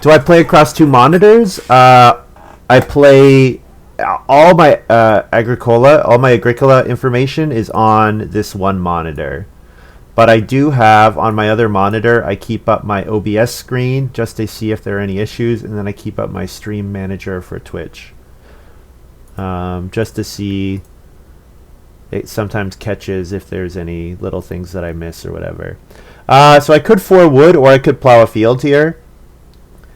do I play across 2 monitors? I play all my Agricola information is on this one monitor. But I do have on my other monitor, I keep up my OBS screen just to see if there are any issues, and then I keep up my stream manager for Twitch. Just to see. It sometimes catches if there's any little things that I miss or whatever. So I could 4 wood or I could plow a field here.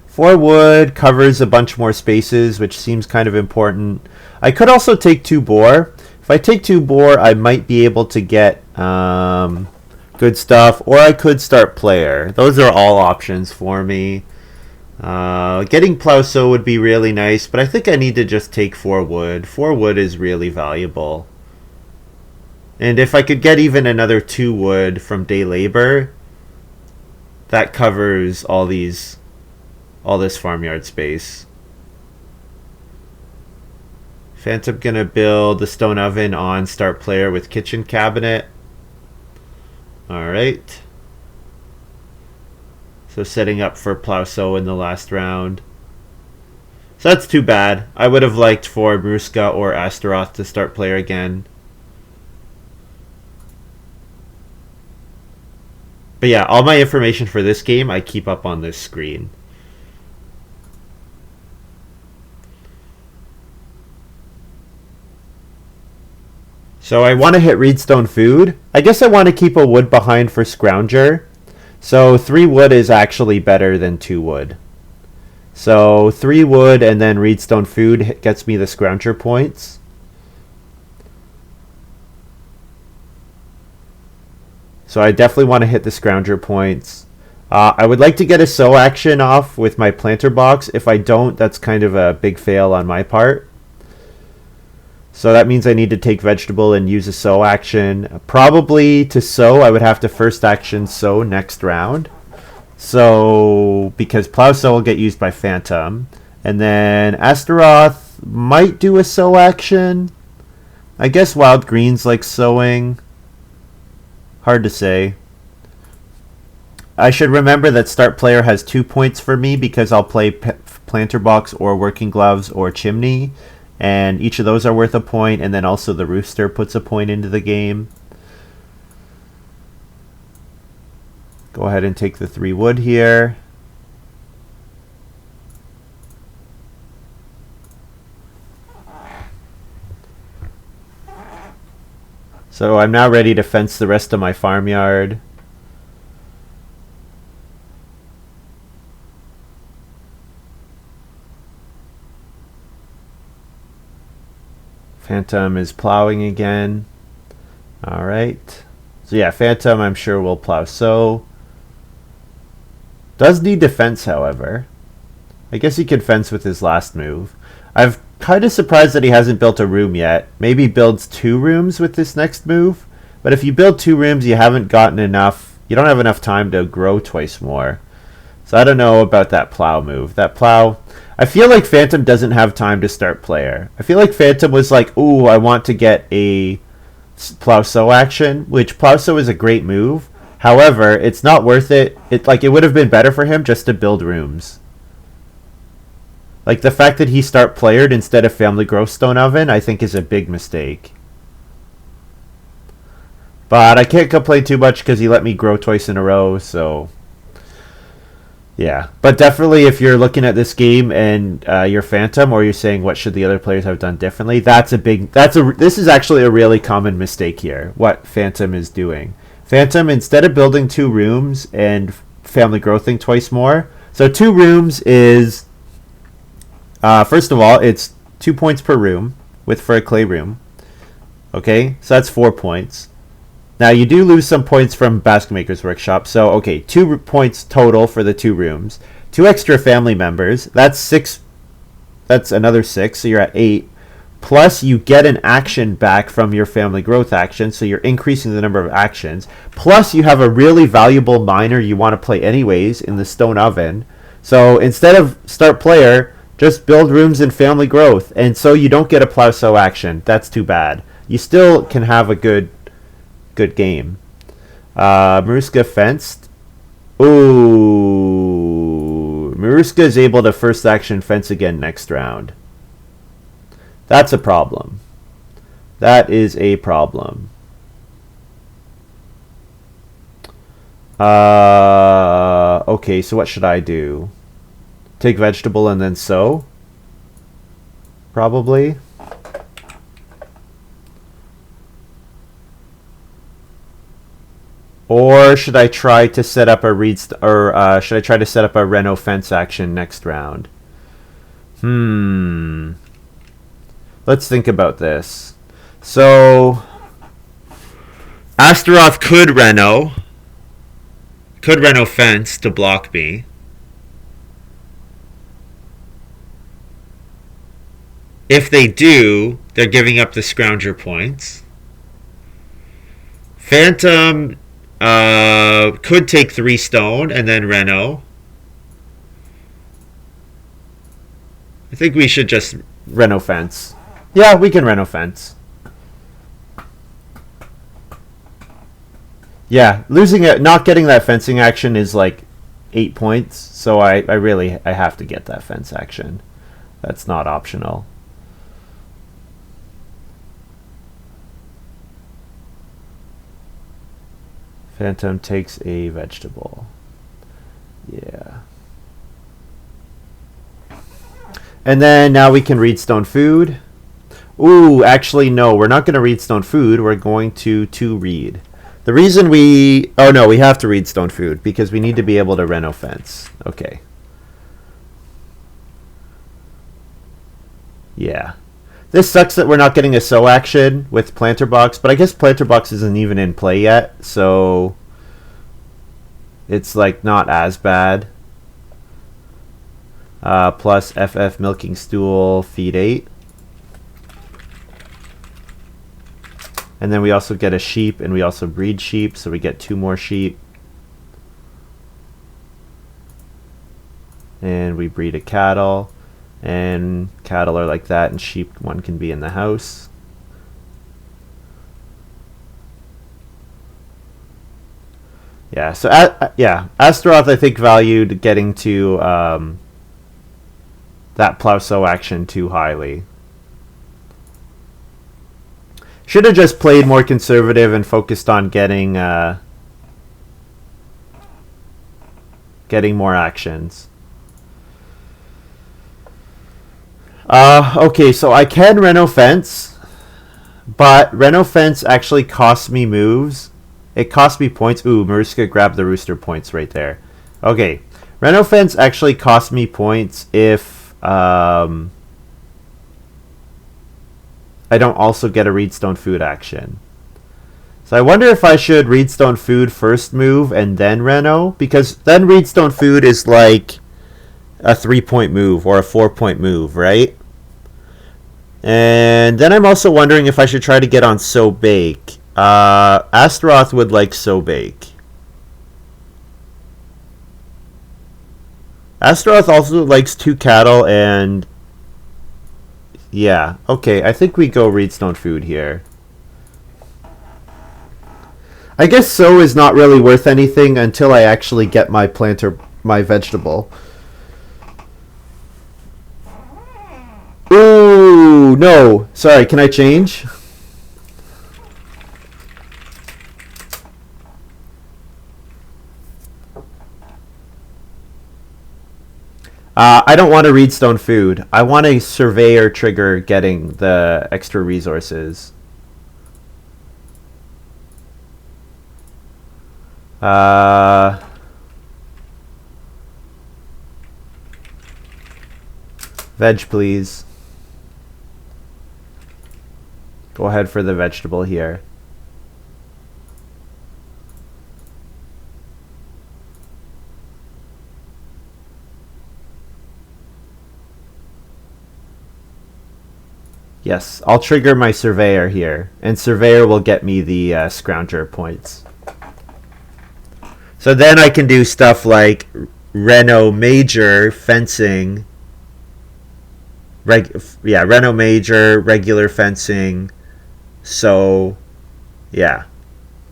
4 wood covers a bunch more spaces, which seems kind of important. I could also take 2 boar. If I take 2 boar, I might be able to get good stuff, or I could start player. Those are all options for me. Getting plow sow would be really nice, but I think I need to just take 4 wood. 4 wood is really valuable. And if I could get even another 2 wood from day labor, that covers all this farmyard space. Phantom gonna build the stone oven on start player with kitchen cabinet. Alright. So setting up for plow sow in the last round. So that's too bad. I would have liked for maruskaK or Astaroth to start player again. But yeah, all my information for this game I keep up on this screen. So I want to hit Reedstone Food. I guess I want to keep a wood behind for Scrounger. So 3 wood is actually better than 2 wood. So 3 wood and then Reedstone Food gets me the Scrounger points. So I definitely want to hit the Scrounger points. I would like to get a sow action off with my planter box. If I don't, that's kind of a big fail on my part. So that means I need to take vegetable and use a sow action. Probably to sow, I would have to first action sow next round. So, because plow sow will get used by Phantom. And then Astaroth might do a sow action. I guess wild green's like sowing. Hard to say. I should remember that start player has 2 points for me because I'll play planter box or working gloves or chimney. And each of those are worth a point. And then also the rooster puts a point into the game. Go ahead and take the 3 wood here. So I'm now ready to fence the rest of my farmyard. Phantom is plowing again. Alright. So yeah, Phantom I'm sure will plow sow. Does need defense, however. I guess he could fence with his last move. I'm kind of surprised that he hasn't built a room yet. Maybe builds 2 rooms with this next move. But if you build 2 rooms, you haven't gotten enough. You don't have enough time to grow twice more. So I don't know about that plow move. That plow... I feel like Phantom doesn't have time to start player. I feel like Phantom was like, ooh, I want to get a plow sow action, which plow sow is a great move. However, it's not worth it. It would have been better for him just to build rooms. Like the fact that he start playered instead of family growth stone oven, I think is a big mistake. But I can't complain too much because he let me grow twice in a row, so yeah. But definitely if you're looking at this game and you're Phantom, or you're saying what should the other players have done differently, this is actually a really common mistake here, what Phantom is doing. Phantom, instead of building 2 rooms and family growthing twice more, so 2 rooms is, first of all, it's 2 points per room for a clay room. Okay, so that's 4 points. Now you do lose some points from Basket Maker's Workshop, so okay, 2 points total for the 2 rooms. 2 extra family members, that's 6, that's another 6, so you're at 8. Plus you get an action back from your family growth action, so you're increasing the number of actions. Plus you have a really valuable miner you want to play anyways in the stone oven. So instead of start player, just build rooms and family growth. And so you don't get a plow sow action. That's too bad. You still can have a good game. maruskaK fenced. Ooh. maruskaK is able to first action fence again next round. That's a problem. That is a problem. Okay, so what should I do? Take vegetable and then sow? Probably. Or should I try to set up a should I try to set up a Reno fence action next round? Let's think about this. So Astaroth could Reno fence to block me. If they do, they're giving up the scrounger points. Phantom could take 3 stone and then Reno. I think we should just Reno fence. Yeah, we can Reno fence. Yeah, not getting that fencing action is like 8 points, so I have to get that fence action. That's not optional. Phantom takes a vegetable. Yeah. And then now we can read stone food. Ooh, actually no, we're not going to read stone food. We're going to read. The reason we have to read stone food because we need to be able to Reno fence. Okay. Yeah. This sucks that we're not getting a sow action with planter box, but I guess planter box isn't even in play yet, so it's like not as bad. Plus FF milking stool, feed 8. And then we also get a sheep, and we also breed sheep, so we get 2 more sheep. And we breed a cattle, and cattle are like that, and sheep, one can be in the house. Yeah, so Astaroth I think valued getting to that plow sow action too highly. Should have just played more conservative and focused on getting more actions. Okay, so I can Reno Fence, but Reno Fence actually costs me moves. It costs me points. Ooh, maruskaK grabbed the rooster points right there. Okay, Reno Fence actually costs me points if I don't also get a Reedstone Food action. So I wonder if I should Reedstone Food first move and then Reno, because then Reedstone Food is like a 3-point move or a 4-point move, right? And then I'm also wondering if I should try to get on Sow Bake. Astaroth would like Sow Bake. Astaroth also likes 2 cattle and... yeah, okay, I think we go Reedstone Food here. I guess sow is not really worth anything until I actually get my plant or my vegetable. Ooh, no. Sorry, can I change? I don't want a Reedstone Food. I want a Surveyor trigger getting the extra resources. Veg, please. Go ahead for the vegetable here. Yes, I'll trigger my Surveyor here, and Surveyor will get me the Scrounger points. So then I can do stuff like Reno Major fencing. Reno Major, regular fencing. So, yeah.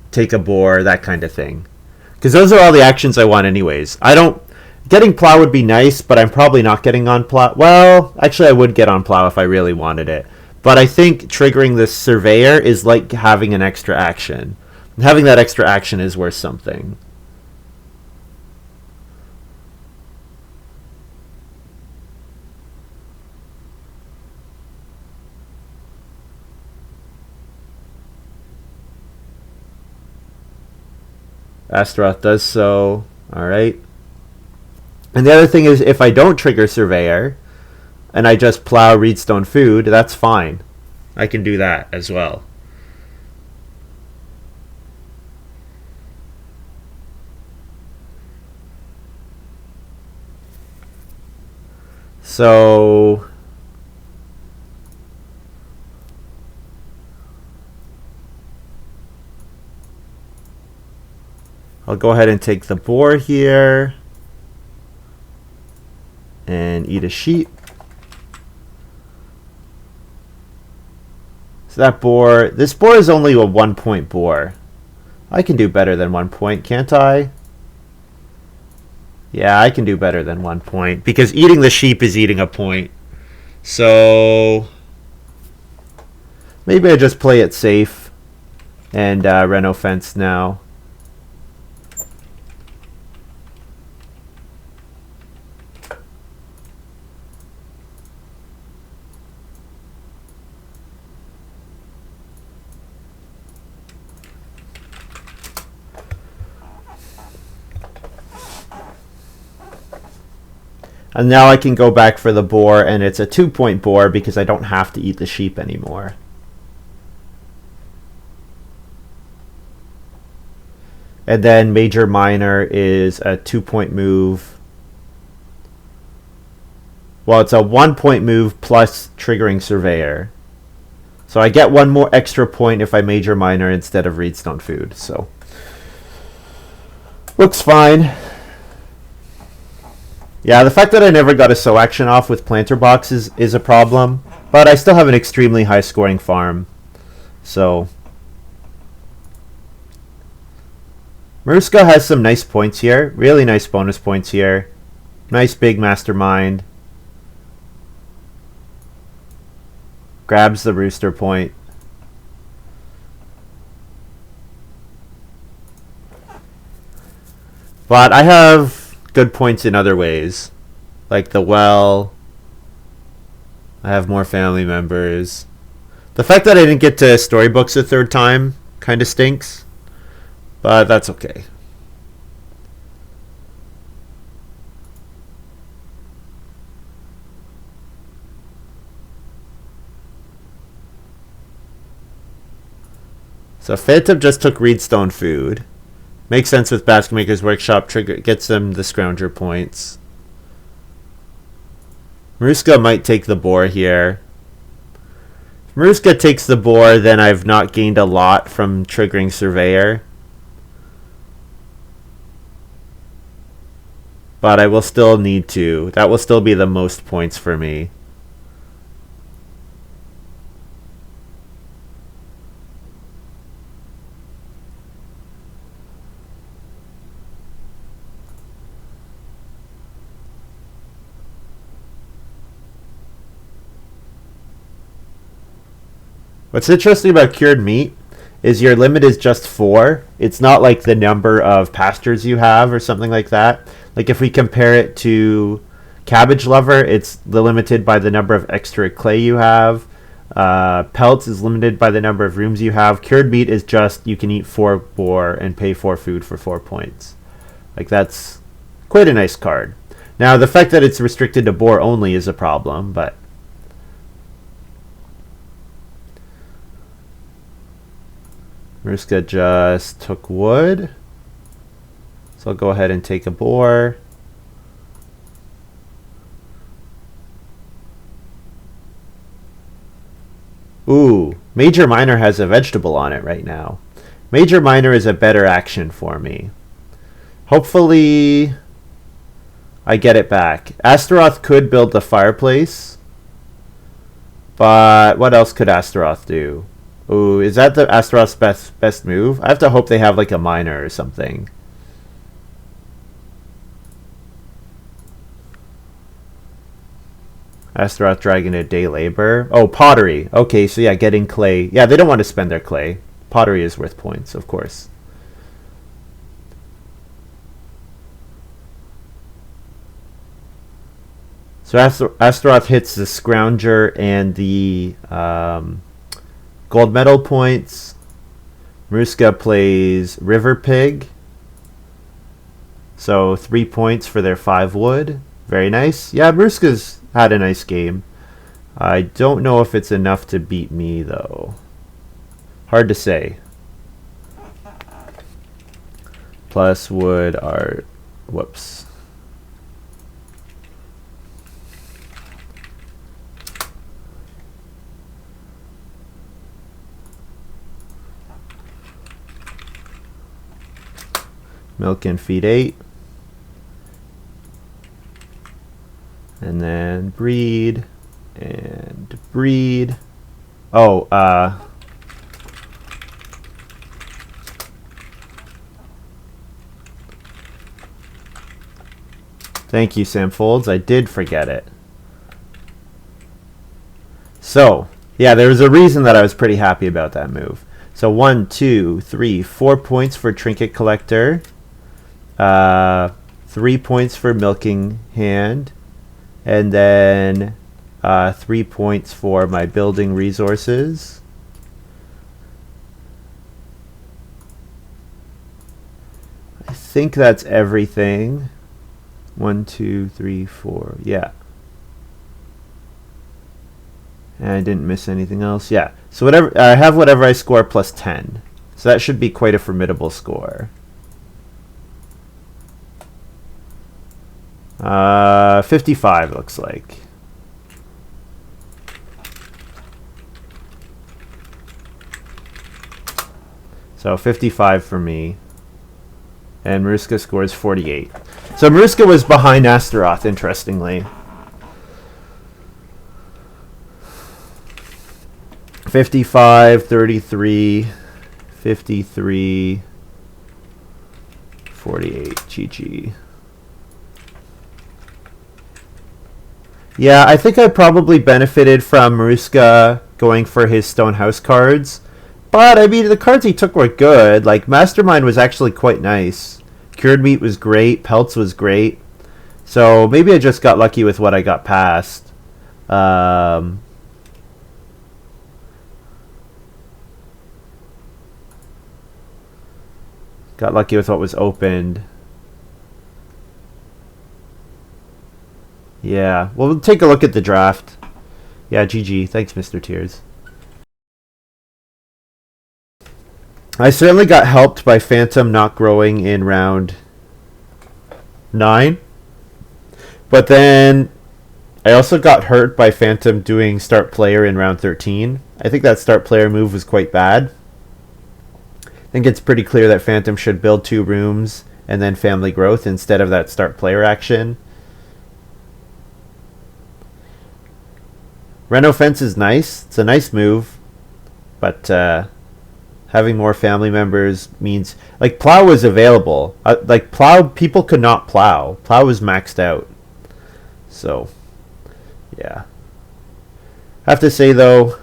Take a boar, that kind of thing. Because those are all the actions I want anyways. Getting plow would be nice, but I'm probably not getting on plow. Well, actually I would get on plow if I really wanted it. But I think triggering this Surveyor is like having an extra action. And having that extra action is worth something. Astaroth does so. Alright. And the other thing is, if I don't trigger Surveyor, and I just plow Reedstone Food, that's fine. I can do that as well. So... I'll go ahead and take the boar here and eat a sheep. So this boar is only a 1-point boar. I can do better than 1 point, can't I? Yeah, I can do better than 1 point because eating the sheep is eating a point. So maybe I just play it safe and Reno Fence now. And now I can go back for the boar, and it's a 2-point boar because I don't have to eat the sheep anymore. And then major minor is a 2-point move. Well, it's a 1-point move plus triggering surveyor. So I get one more extra point if I major minor instead of reedstone food. So looks fine. Yeah, the fact that I never got a sow action off with planter boxes is a problem, but I still have an extremely high scoring farm. So maruskaK has some nice points here. Really nice bonus points here. Nice big mastermind. Grabs the rooster point. But I have good points in other ways. Like the well. I have more family members. The fact that I didn't get to storybooks a third time kind of stinks. But that's okay. So Phantom just took reedstone food. Makes sense with Basket Maker's Workshop. Trigger gets them the scrounger points. maruskaK might take the boar here. If maruskaK takes the boar, then I've not gained a lot from triggering Surveyor. But I will still need to. That will still be the most points for me. What's interesting about cured meat is your limit is just 4. It's not like the number of pastures you have or something like that. Like if we compare it to Cabbage Lover, it's limited by the number of extra clay you have. Pelts is limited by the number of rooms you have. Cured meat is just you can eat 4 boar and pay 4 food for 4 points. Like that's quite a nice card. Now the fact that it's restricted to boar only is a problem, but maruskaK just took wood. So I'll go ahead and take a boar. Ooh, Major Minor has a vegetable on it right now. Major Minor is a better action for me. Hopefully I get it back. Astaroth could build the fireplace. But what else could Astaroth do? Ooh, is that the Astaroth's best move? I have to hope they have like a miner or something. Astaroth Dragon a day labor. Oh, pottery. Okay, so yeah, getting clay. Yeah, they don't want to spend their clay. Pottery is worth points, of course. So Astaroth hits the scrounger and the gold medal points. maruskaK plays River Pig. So 3 points for their 5 wood. Very nice. Yeah, maruskaK's had a nice game. I don't know if it's enough to beat me, though. Hard to say. Plus wood are... Whoops. Milk and feed 8. And then breed. And breed. Oh, thank you, Sam Folds. I did forget it. So, yeah, there was a reason that I was pretty happy about that move. So 1, 2, 3, 4 points for Trinket Collector. 3 points for Milking Hand. And then 3 points for my building resources. I think that's everything. 1, 2, 3, 4. Yeah. And I didn't miss anything else. Yeah. So whatever I have, whatever I score plus 10. So that should be quite a formidable score. 55 looks like. So 55 for me. And maruskaK scores 48. So maruskaK was behind Astaroth, interestingly. 55, 33, 53, 48. GG. Yeah, I think I probably benefited from maruskaK going for his Stone House cards. But, I mean, the cards he took were good. Like, Mastermind was actually quite nice. Cured Meat was great. Pelts was great. So, maybe I just got lucky with what I got past. Got lucky with what was opened. Yeah. Well, we'll take a look at the draft. Yeah, GG. Thanks, Mr. Tears. I certainly got helped by Phantom not growing in round 9. But then I also got hurt by Phantom doing start player in round 13. I think that start player move was quite bad. I think it's pretty clear that Phantom should build 2 rooms and then family growth instead of that start player action. Reno Fence is nice. It's a nice move. But having more family members means, like, plow was available. Like, plow, people could not plow. Plow was maxed out. So, yeah. I have to say, though,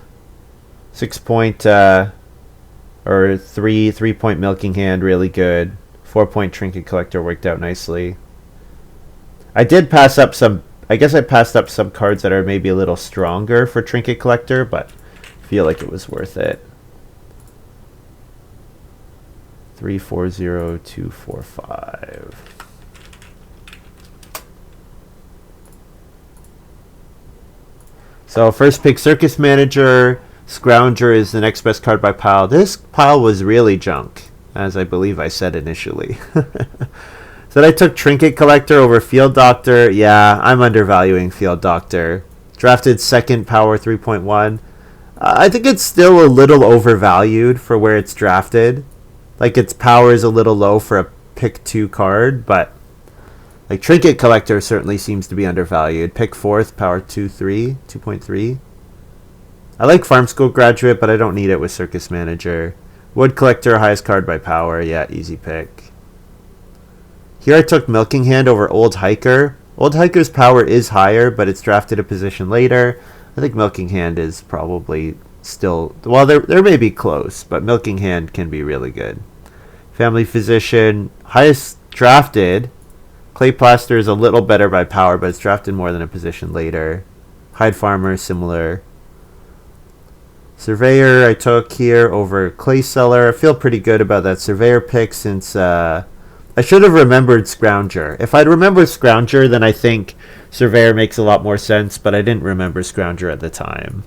6-point or 3-point Milking Hand, really good. 4-point Trinket Collector worked out nicely. I did pass up some, I guess I passed up some cards that are maybe a little stronger for Trinket Collector, but I feel like it was worth it. 340245. So first pick Circus Manager. Scrounger is the next best card by pile. This pile was really junk, as I believe I said initially. So I took Trinket Collector over Field Doctor. Yeah, I'm undervaluing Field Doctor. Drafted second power 3.1. I think it's still a little overvalued for where it's drafted. Like, its power is a little low for a pick 2 card, but like Trinket Collector certainly seems to be undervalued. Pick 4th, power 2.3. I like Farm School Graduate, but I don't need it with Circus Manager. Wood Collector, highest card by power. Yeah, easy pick. Here I took Milking Hand over Old Hiker. Old Hiker's power is higher, but it's drafted a position later. I think Milking Hand is probably still, well, there may be close, but Milking Hand can be really good. Family Physician, highest drafted. Clay Plaster is a little better by power, but it's drafted more than a position later. Hide Farmer, similar. Surveyor I took here over Clay Seller. I feel pretty good about that Surveyor pick since I should have remembered Scrounger. If I'd remembered Scrounger, then I think Surveyor makes a lot more sense, but I didn't remember Scrounger at the time.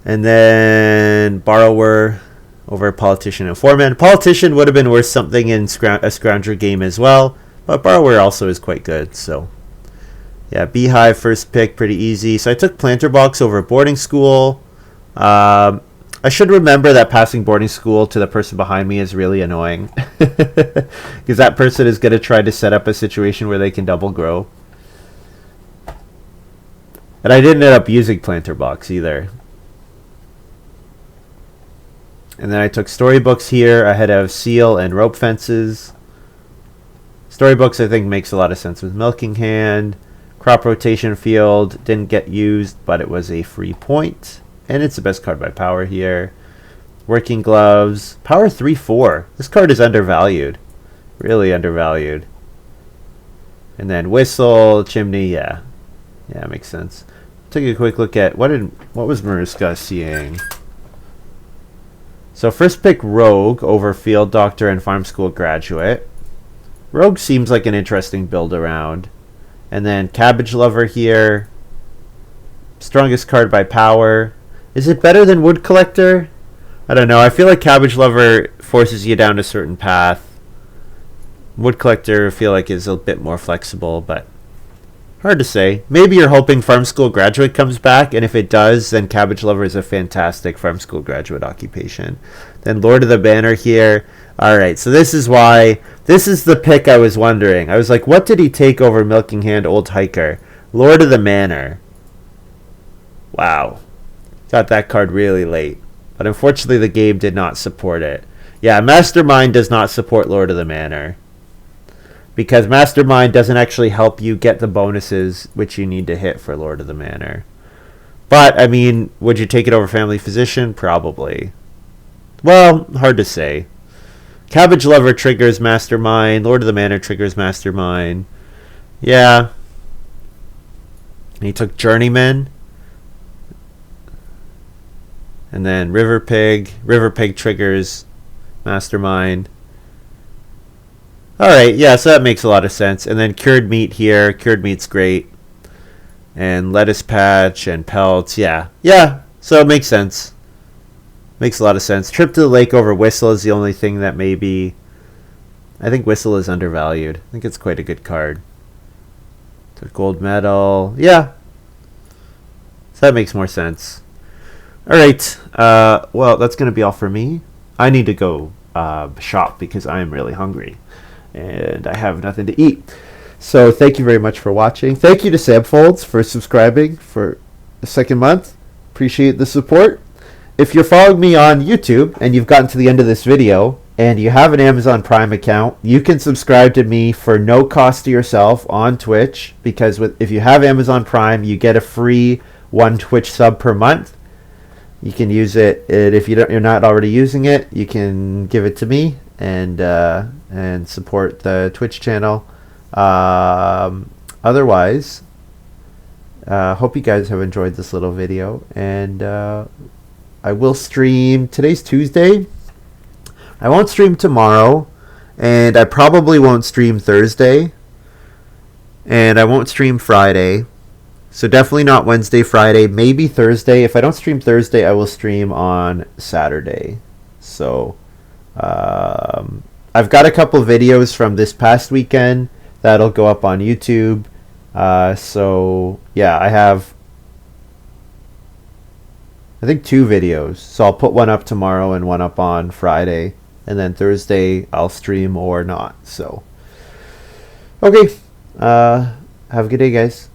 And then Borrower over Politician and Foreman. Politician would have been worth something in a Scrounger game as well, but Borrower also is quite good. So, yeah, Beehive first pick, pretty easy. So I took Planter Box over Boarding School. I should remember that passing Boarding School to the person behind me is really annoying, because that person is going to try to set up a situation where they can double grow. And I didn't end up using Planter Box either. And then I took Storybooks here ahead of Seal and Rope Fences. Storybooks I think makes a lot of sense with Milking Hand. Crop Rotation Field didn't get used, but it was a free point. And it's the best card by power here. Working Gloves. Power 3-4. This card is undervalued. Really undervalued. And then Whistle, Chimney, yeah. Yeah, makes sense. Take a quick look at what was maruskaK seeing. So first pick Rogue over Field Doctor and Farm School Graduate. Rogue seems like an interesting build around. And then Cabbage Lover here. Strongest card by power. Is it better than Wood Collector? I don't know. I feel like Cabbage Lover forces you down a certain path. Wood Collector I feel like is a bit more flexible, but hard to say. Maybe you're hoping Farm School Graduate comes back, and if it does, then Cabbage Lover is a fantastic Farm School Graduate occupation. Then Lord of the Banner here. Alright, so this is why... This is the pick I was wondering. I was like, what did he take over Milking Hand Old Hiker? Lord of the Manor. Wow. Got that card really late. But unfortunately the game did not support it. Yeah, Mastermind does not support Lord of the Manor. Because Mastermind doesn't actually help you get the bonuses which you need to hit for Lord of the Manor. But, I mean, would you take it over Family Physician? Probably. Well, hard to say. Cabbage Lover triggers Mastermind. Lord of the Manor triggers Mastermind. Yeah. And he took Journeyman. And then River Pig. River Pig triggers Mastermind. Alright, yeah, so that makes a lot of sense. And then Cured Meat here. Cured Meat's great. And Lettuce Patch and Pelts. Yeah. Yeah, so it makes sense. Makes a lot of sense. Trip to the Lake over Whistle is the only thing that maybe... I think Whistle is undervalued. I think it's quite a good card. So Gold Medal. Yeah. So that makes more sense. Alright. Well, that's going to be all for me. I need to go shop because I am really hungry. And I have nothing to eat. So thank you very much for watching. Thank you to Samfolds for subscribing for the second month. Appreciate the support. If you're following me on YouTube and you've gotten to the end of this video and you have an Amazon Prime account, you can subscribe to me for no cost to yourself on Twitch, because if you have Amazon Prime, you get a free 1 Twitch sub per month. You can use it, and if you're not already using it, you can give it to me and support the Twitch channel. Otherwise, hope you guys have enjoyed this little video, and I will stream. Today's Tuesday. I won't stream tomorrow, and I probably won't stream Thursday, and I won't stream Friday. So definitely not Wednesday, Friday, maybe Thursday. If I don't stream Thursday, I will stream on Saturday. So I've got a couple videos from this past weekend that'll go up on YouTube. So yeah, I have, I think, 2 videos. So I'll put one up tomorrow and one up on Friday. And then Thursday I'll stream or not. So, okay. Have a good day, guys.